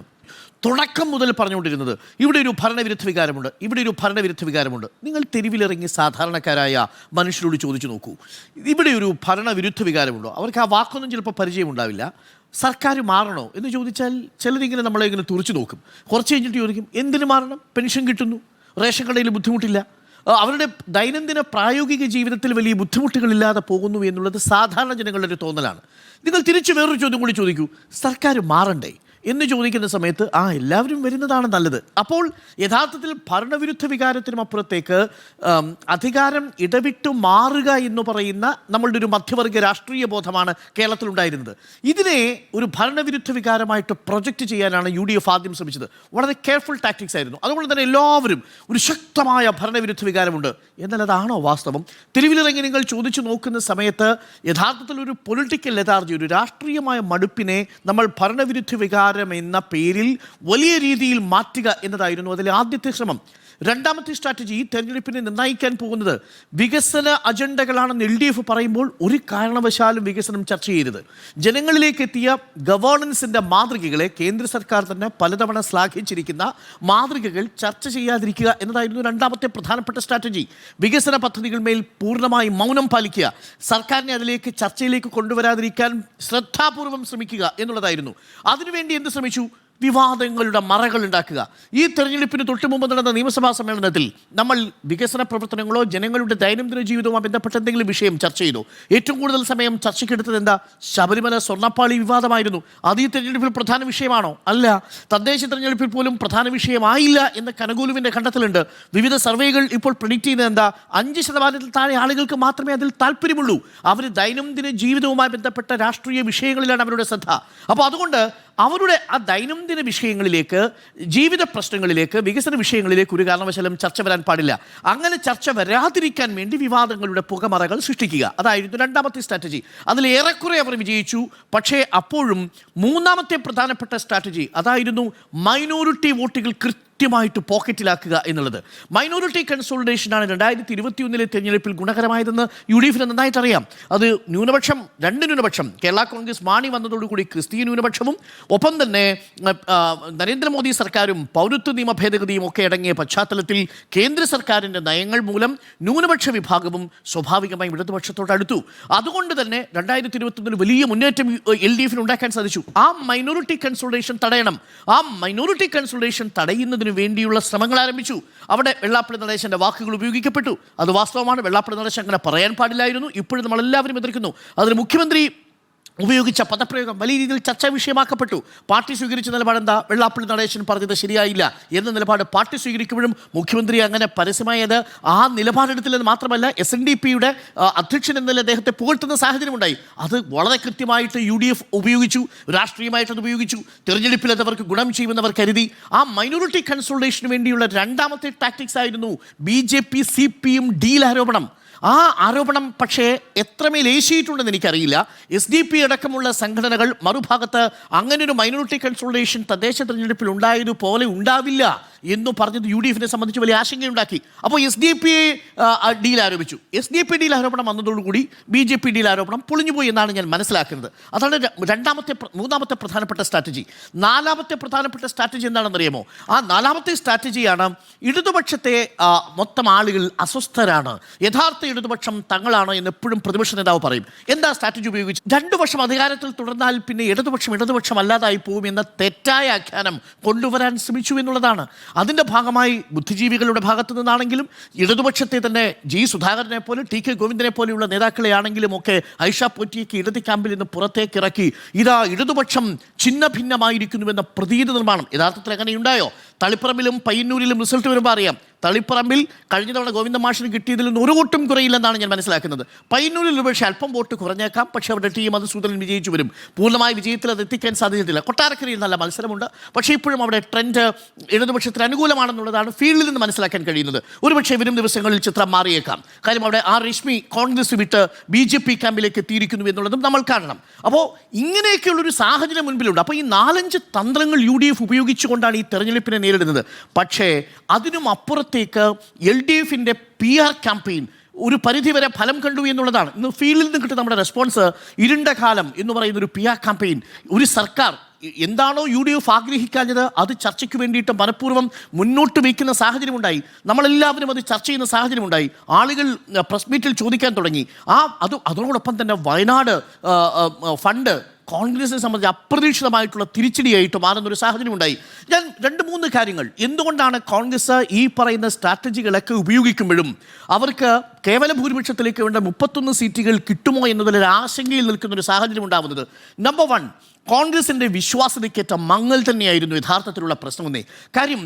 തുടക്കം മുതൽ പറഞ്ഞുകൊണ്ടിരുന്നത് ഇവിടെ ഒരു ഭരണവിരുദ്ധ വികാരമുണ്ട്, ഇവിടെ ഒരു ഭരണവിരുദ്ധ വികാരമുണ്ട്. നിങ്ങൾ തെരുവിലിറങ്ങി സാധാരണക്കാരായ മനുഷ്യരോട് ചോദിച്ചു നോക്കൂ, ഇവിടെ ഒരു ഭരണവിരുദ്ധ വികാരമുണ്ടോ? അവർക്ക് ആ വാക്കൊന്നും ചിലപ്പോൾ പരിചയമുണ്ടാവില്ല. സർക്കാർ മാറണോ എന്ന് ചോദിച്ചാൽ ചിലരിങ്ങനെ നമ്മളെ ഇങ്ങനെ തുറച്ചു നോക്കും. കുറച്ച് കഴിഞ്ഞിട്ട് ചോദിക്കും, എന്തിനു മാറണം? പെൻഷൻ കിട്ടുന്നു, റേഷൻ കടയിൽ ബുദ്ധിമുട്ടില്ല, അവരുടെ ദൈനംദിന പ്രായോഗിക ജീവിതത്തിൽ വലിയ ബുദ്ധിമുട്ടുകളില്ലാതെ പോകുന്നു എന്നുള്ളത് സാധാരണ ജനങ്ങളുടെ ഒരു തോന്നലാണ്. നിങ്ങൾ തിരിച്ച് വേറൊരു ചോദ്യം കൂടി ചോദിക്കൂ, സർക്കാർ മാറണ്ടേ എന്ന് ചോദിക്കുന്ന സമയത്ത് എല്ലാവരും വരുന്നതാണ് നല്ലത്. അപ്പോൾ യഥാർത്ഥത്തിൽ ഭരണവിരുദ്ധ വികാരത്തിനും അപ്പുറത്തേക്ക് അധികാരം ഇടവിട്ടു മാറുക എന്ന് പറയുന്ന നമ്മളുടെ ഒരു മധ്യവർഗ രാഷ്ട്രീയ ബോധമാണ് കേരളത്തിലുണ്ടായിരുന്നത്. ഇതിനെ ഒരു ഭരണവിരുദ്ധ വികാരമായിട്ട് പ്രൊജക്റ്റ് ചെയ്യാനാണ് UDF ആദ്യം ശ്രമിച്ചത്. വളരെ കെയർഫുൾ ടാക്ടിക്സ് ആയിരുന്നു. അതുകൊണ്ട് തന്നെ എല്ലാവരും ഒരു ശക്തമായ ഭരണവിരുദ്ധ വികാരമുണ്ട്. എന്നാൽ അതാണോ വാസ്തവം? തെരുവിലിറങ്ങി നിങ്ങൾ ചോദിച്ചു നോക്കുന്ന സമയത്ത് യഥാർത്ഥത്തിൽ ഒരു പൊളിറ്റിക്കൽ ലെതാർജി, ഒരു രാഷ്ട്രീയമായ മടുപ്പിനെ നമ്മൾ ഭരണവിരുദ്ധ വികാരം എന്ന പേരിൽ വലിയ രീതിയിൽ മാറ്റുക എന്നതായിരുന്നു അതിലെ ആദ്യത്തെ ശ്രമം. രണ്ടാമത്തെ സ്ട്രാറ്റജി ഈ തെരഞ്ഞെടുപ്പിനെ നിർണ്ണയിക്കാൻ പോകുന്നത് വികസന അജണ്ടകളാണെന്ന് LDF പറയുമ്പോൾ ഒരു കാരണവശാലും വികസനം ചർച്ച ചെയ്യരുത്. ജനങ്ങളിലേക്ക് എത്തിയ ഗവേണൻസിൻ്റെ മാതൃകകളെ കേന്ദ്ര സർക്കാർ തന്നെ പലതവണ ശ്ലാഘിച്ചിരിക്കുന്ന മാതൃകകൾ ചർച്ച ചെയ്യാതിരിക്കുക എന്നതായിരുന്നു രണ്ടാമത്തെ പ്രധാനപ്പെട്ട സ്ട്രാറ്റജി. വികസന പദ്ധതികൾ മേൽ പൂർണ്ണമായി മൗനം പാലിക്കുക, സർക്കാരിനെ അതിലേക്ക് ചർച്ചയിലേക്ക് കൊണ്ടുവരാതിരിക്കാൻ ശ്രദ്ധാപൂർവം ശ്രമിക്കുക എന്നുള്ളതായിരുന്നു. അതിനുവേണ്ടി എന്ത് ശ്രമിച്ചു? വിവാദങ്ങളുടെ മറകൾ ഉണ്ടാക്കുക. ഈ തെരഞ്ഞെടുപ്പിന് തൊട്ട് മുമ്പ് നടന്ന നിയമസഭാ സമ്മേളനത്തിൽ നമ്മൾ വികസന പ്രവർത്തനങ്ങളോ ജനങ്ങളുടെ ദൈനംദിന ജീവിതവുമായി ബന്ധപ്പെട്ട എന്തെങ്കിലും വിഷയം ചർച്ച ചെയ്തു? ഏറ്റവും കൂടുതൽ സമയം ചർച്ചയ്ക്കെടുത്തത് എന്താ? ശബരിമല സ്വർണ്ണപ്പാളി വിവാദമായിരുന്നു. അത് ഈ തെരഞ്ഞെടുപ്പിൽ പ്രധാന വിഷയമാണോ? അല്ല. തദ്ദേശ തെരഞ്ഞെടുപ്പിൽ പോലും പ്രധാന വിഷയമായില്ല എന്ന കനകൂലുവിൻ്റെ കണ്ടെത്തലുണ്ട്. വിവിധ സർവേകൾ ഇപ്പോൾ പ്രെഡിക്റ്റ് ചെയ്യുന്നത് എന്താ? 5% താഴെ ആളുകൾക്ക് മാത്രമേ അതിൽ താല്പര്യമുള്ളൂ. അവർ ദൈനംദിന ജീവിതവുമായി ബന്ധപ്പെട്ട രാഷ്ട്രീയ വിഷയങ്ങളിലാണ് അവരുടെ ശ്രദ്ധ. അപ്പോൾ അതുകൊണ്ട് അവരുടെ ആ ദൈനംദിന വിഷയങ്ങളിലേക്ക്, ജീവിത പ്രശ്നങ്ങളിലേക്ക്, വികസന വിഷയങ്ങളിലേക്ക് ഒരു കാരണവശാലും ചർച്ച വരാൻ പാടില്ല. അങ്ങനെ ചർച്ച വരാതിരിക്കാൻ വേണ്ടി വിവാദങ്ങളുടെ പുകമറകൾ സൃഷ്ടിക്കുക, അതായിരുന്നു രണ്ടാമത്തെ സ്ട്രാറ്റജി. അതിൽ ഏറെക്കുറെ അവർ വിജയിച്ചു. പക്ഷേ അപ്പോഴും മൂന്നാമത്തെ പ്രധാനപ്പെട്ട സ്ട്രാറ്റജി അതായിരുന്നു മൈനോറിറ്റി വോട്ടുകൾ കൃത്യമായിട്ട് പോക്കറ്റിലാക്കുക എന്നുള്ളത്. മൈനോറിറ്റി കൺസോളിഡേഷനാണ് 2021 തെരഞ്ഞെടുപ്പിൽ ഗുണകരമായതെന്ന് UDF നന്നായിട്ട് അറിയാം. അത് രണ്ട് ന്യൂനപക്ഷം കേരള കോൺഗ്രസ് മാണി വന്നതോടുകൂടി ക്രിസ്തീയ ന്യൂനപക്ഷവും ഒപ്പം തന്നെ നരേന്ദ്രമോദി സർക്കാരും പൗരത്വ നിയമ ഭേദഗതിയും ഒക്കെ അടങ്ങിയ പശ്ചാത്തലത്തിൽ കേന്ദ്ര സർക്കാരിൻ്റെ നയങ്ങൾ മൂലം ന്യൂനപക്ഷ വിഭാഗവും സ്വാഭാവികമായും ഇടതുപക്ഷത്തോട് അടുത്തു. അതുകൊണ്ട് തന്നെ 2021 വലിയ മുന്നേറ്റം LDF ഉണ്ടാക്കാൻ സാധിച്ചു. ആ മൈനോറിറ്റി കൺസോളിഡേഷൻ തടയണം. ആ മൈനോറിറ്റി കൺസോളിഡേഷൻ തടയുന്നതിന് വേണ്ടിയുള്ള ശ്രമങ്ങൾ ആരംഭിച്ചു. അവിടെ വെള്ളാപ്പള്ളി നടേശന്റെ വാക്കുകൾ ഉപയോഗിക്കപ്പെട്ടു. അത് വാസ്തവമാണ്. വെള്ളാപ്പള്ളി നടേശൻ അങ്ങനെ പറയാൻ പാടില്ലായിരുന്നു. ഇപ്പോഴും നമ്മളെല്ലാവരും എതിർക്കുന്നു. അതിന് മുഖ്യമന്ത്രി ഉപയോഗിച്ച പദപ്രയോഗം വലിയ രീതിയിൽ ചർച്ചാ വിഷയമാക്കപ്പെട്ടു. പാർട്ടി സ്വീകരിച്ച നിലപാട് എന്താ? വെള്ളാപ്പള്ളി നടേശൻ പറഞ്ഞത് ശരിയായില്ല എന്ന നിലപാട് പാർട്ടി സ്വീകരിക്കുമ്പോഴും മുഖ്യമന്ത്രി അങ്ങനെ പരസ്യമായത് ആ നിലപാടെടുത്തില്ലെന്ന് മാത്രമല്ല, SNDPയുടെ അധ്യക്ഷൻ എന്നതിൽ അദ്ദേഹത്തെ പുകഴ്ത്തുന്ന സാഹചര്യമുണ്ടായി. അത് വളരെ കൃത്യമായിട്ട് UDF ഉപയോഗിച്ചു, രാഷ്ട്രീയമായിട്ടത് ഉപയോഗിച്ചു. തിരഞ്ഞെടുപ്പിൽ അത് അവർക്ക് ഗുണം ചെയ്യുമെന്നവർ കരുതി. ആ മൈനോറിറ്റി കൺസോളിഡേഷന് വേണ്ടിയുള്ള രണ്ടാമത്തെ ടാക്ടിക്സ് ആയിരുന്നു BJP CPM ഡീൽ ആരോപണം. ആ ആരോപണം പക്ഷേ എത്രമേൽ ഏശിയിട്ടുണ്ടെന്ന് എനിക്കറിയില്ല. SDP അടക്കമുള്ള സംഘടനകൾ മറുഭാഗത്ത് അങ്ങനൊരു മൈനോറിറ്റി കൺസോളിഡേഷൻ തദ്ദേശ തെരഞ്ഞെടുപ്പിൽ ഉണ്ടായതുപോലെ ഉണ്ടാവില്ല എന്നു പറഞ്ഞത് UDFനെ സംബന്ധിച്ച് വലിയ ആശങ്കയുണ്ടാക്കി. അപ്പോൾ SDP ഡീൽ ആരോപിച്ചു. SDP ഡീൽ ആരോപണം വന്നതോടുകൂടി BJP ഡീൽ ആരോപണം പൊളിഞ്ഞുപോയി എന്നാണ് ഞാൻ മനസ്സിലാക്കുന്നത്. അതാണ് മൂന്നാമത്തെ പ്രധാനപ്പെട്ട സ്ട്രാറ്റജി. നാലാമത്തെ പ്രധാനപ്പെട്ട സ്ട്രാറ്റജി എന്താണെന്നറിയാമോ? ആ നാലാമത്തെ സ്ട്രാറ്റജിയാണ് ഇടതുപക്ഷത്തെ മൊത്തം ആളുകൾ അസ്വസ്ഥരാണ്, യഥാർത്ഥ ഇടതുപക്ഷം തങ്ങളാണ് എന്ന് എപ്പോഴും പ്രതിപക്ഷ നേതാവ് പറയും. എന്താ സ്ട്രാറ്റജി ഉപയോഗിച്ച്? 2 വർഷം അധികാരത്തിൽ തുടർന്നാൽ പിന്നെ ഇടതുപക്ഷം അല്ലാതായി പോകും എന്ന തെറ്റായ ആഖ്യാനം കൊണ്ടുവരാൻ ശ്രമിച്ചു എന്നുള്ളതാണ്. അതിൻ്റെ ഭാഗമായി ബുദ്ധിജീവികളുടെ ഭാഗത്തു നിന്നാണെങ്കിലും ഇടതുപക്ഷത്തെ തന്നെ സുധാകരനെ പോലെ TK ഗോവിന്ദനെ പോലെയുള്ള നേതാക്കളെ ആണെങ്കിലും ഒക്കെ ഐഷ പോറ്റിക്ക് ഇടത് ക്യാമ്പിൽ നിന്ന് പുറത്തേക്ക് ഇറക്കി ഇതാ ഇടതുപക്ഷം ഛിന്ന ഭിന്നമായിരിക്കുന്നുവെന്ന പ്രതീതി നിർമ്മാണം. യഥാർത്ഥത്തിൽ അങ്ങനെയുണ്ടായോ? തളിപ്പറമ്പിലും പയ്യന്നൂരിലും റിസൾട്ട് വരുമ്പോൾ അറിയാം. തളിപ്പറമ്പിൽ കഴിഞ്ഞ തവണ ഗോവിന്ദ മാഷിന് കിട്ടിയതിൽ നിന്ന് ഒരു വോട്ടും കുറയില്ലെന്നാണ് ഞാൻ മനസ്സിലാക്കുന്നത്. പയ്യന്നൂരിൽ പക്ഷേ അല്പം വോട്ട് കുറഞ്ഞേക്കാം, പക്ഷേ അവരുടെ ടീം അത് സൂതലിൽ വിജയിച്ചു വരും. പൂർണ്ണമായ വിജയത്തിൽ അത് എത്തിക്കാൻ സാധ്യതയില്ല. കൊട്ടാരക്കരയിൽ നല്ല മത്സരമുണ്ട്, പക്ഷേ ഇപ്പോഴും അവിടെ ട്രെൻഡ് ഇടതുപക്ഷത്തിന് അനുകൂലമാണെന്നുള്ളതാണ് ഫീൽഡിൽ നിന്ന് മനസ്സിലാക്കാൻ കഴിയുന്നത്. ഒരുപക്ഷെ വരും ദിവസങ്ങളിൽ ചിത്രം മാറിയേക്കാം. കാര്യം അവിടെ രശ്മി കോൺഗ്രസ് വിട്ട് BJP ക്യാമ്പിലേക്ക് എത്തിയിരിക്കുന്നു എന്നുള്ളതും നമ്മൾ കാണണം. അപ്പോൾ ഇങ്ങനെയൊക്കെയുള്ളൊരു സാഹചര്യം മുൻപിലുണ്ട്. അപ്പോൾ ഈ 4-5 തന്ത്രങ്ങൾ UDF ഉപയോഗിച്ചുകൊണ്ടാണ് ഈ തെരഞ്ഞെടുപ്പിനെ നേരിടുന്നത്. പക്ഷേ അതിനും അപ്പുറത്തേക്ക് LDFന്റെ PR ക്യാമ്പയിൻ ഒരു പരിധിവരെ ഫലം കണ്ടു എന്നുള്ളതാണ്. ഇന്ന് ഫീൽഡിൽ നിന്ന് കിട്ടുന്ന നമ്മുടെ റെസ്പോൺസ്. ഇരുണ്ട കാലം എന്ന് പറയുന്ന ഒരു PR ക്യാമ്പയിൻ, ഒരു സർക്കാർ എന്താണോ UDF ആഗ്രഹിക്കാഞ്ഞത് അത് ചർച്ചയ്ക്ക് വേണ്ടിയിട്ട് മനഃപൂർവ്വം മുന്നോട്ട് വയ്ക്കുന്ന സാഹചര്യമുണ്ടായി. നമ്മളെല്ലാവരും അത് ചർച്ച ചെയ്യുന്ന സാഹചര്യമുണ്ടായി. ആളുകൾ പ്രസ് മീറ്റിൽ ചോദിക്കാൻ തുടങ്ങി. അതോടൊപ്പം തന്നെ വയനാട് ഫണ്ട് കോൺഗ്രസിനെ സംബന്ധിച്ച് അപ്രതീക്ഷിതമായിട്ടുള്ള തിരിച്ചടിയായിട്ട് മാറുന്നൊരു സാഹചര്യം ഉണ്ടായി. ഞാൻ 2-3 കാര്യങ്ങൾ എന്തുകൊണ്ടാണ് കോൺഗ്രസ് ഈ പറയുന്ന സ്ട്രാറ്റജികളൊക്കെ ഉപയോഗിക്കുമ്പോഴും അവർക്ക് കേവല ഭൂരിപക്ഷത്തിലേക്ക് വേണ്ട 31 സീറ്റുകൾ കിട്ടുമോ എന്നതിലൊരു ആശങ്കയിൽ നിൽക്കുന്നൊരു സാഹചര്യം ഉണ്ടാകുന്നത്. നമ്പർ 1, കോൺഗ്രസിൻ്റെ വിശ്വാസ്യതയ്ക്കേറ്റ മങ്ങൽ തന്നെയായിരുന്നു യഥാർത്ഥത്തിലുള്ള പ്രശ്നമെന്നേ. കാര്യം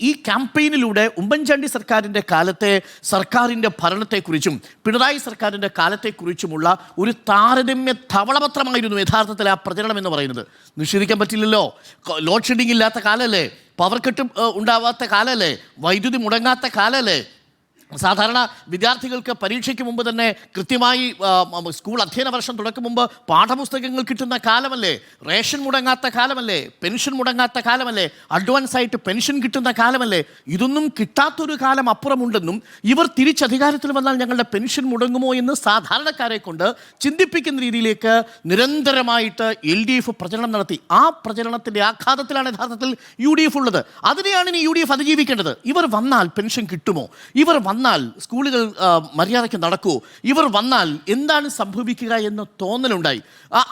ഈ ക്യാമ്പയിനിലൂടെ ഉമ്മൻചാണ്ടി സർക്കാരിൻ്റെ കാലത്തെ സർക്കാരിൻ്റെ ഭരണത്തെക്കുറിച്ചും പിണറായി സർക്കാരിൻ്റെ കാലത്തെക്കുറിച്ചുമുള്ള ഒരു താരതമ്യ ധവളപത്രമായിരുന്നു യഥാർത്ഥത്തിൽ ആ പ്രചരണം എന്ന് പറയുന്നത്. നിഷേധിക്കാൻ പറ്റില്ലല്ലോ. ലോഡ് ഷെഡിങ് ഇല്ലാത്ത കാലമല്ലേ, പവർ കട്ട് ഉണ്ടാവാത്ത കാലമല്ലേ, വൈദ്യുതി മുടങ്ങാത്ത കാലമല്ലേ, സാധാരണ വിദ്യാർത്ഥികൾക്ക് പരീക്ഷയ്ക്ക് മുമ്പ് തന്നെ കൃത്യമായി സ്കൂൾ അധ്യയന വർഷം തുടക്കം മുമ്പ് പാഠപുസ്തകങ്ങൾ കിട്ടുന്ന കാലമല്ലേ, റേഷൻ മുടങ്ങാത്ത കാലമല്ലേ, പെൻഷൻ മുടങ്ങാത്ത കാലമല്ലേ, അഡ്വാൻസ് ആയിട്ട് പെൻഷൻ കിട്ടുന്ന കാലമല്ലേ. ഇതൊന്നും കിട്ടാത്തൊരു കാലം അപ്പുറമുണ്ടെന്നും ഇവർ തിരിച്ചധികാരത്തിൽ വന്നാൽ ഞങ്ങളുടെ പെൻഷൻ മുടങ്ങുമോ എന്ന് സാധാരണക്കാരെ കൊണ്ട് ചിന്തിപ്പിക്കുന്ന രീതിയിലേക്ക് നിരന്തരമായിട്ട് LDF പ്രചരണം നടത്തി. ആ പ്രചരണത്തിൻ്റെ ആഘാതത്തിലാണ് യഥാർത്ഥത്തിൽ UDF ഉള്ളത്. അതിനെയാണ് ഇനി UDF അതിജീവിക്കേണ്ടത്. ഇവർ വന്നാൽ പെൻഷൻ കിട്ടുമോ, ഇവർ വന്നാൽ സ്കൂളുകൾ മര്യാദയ്ക്ക് നടക്കുമോ, ഇവർ വന്നാൽ എന്താണ് സംഭവിക്കുക എന്ന തോന്നലുണ്ടായി.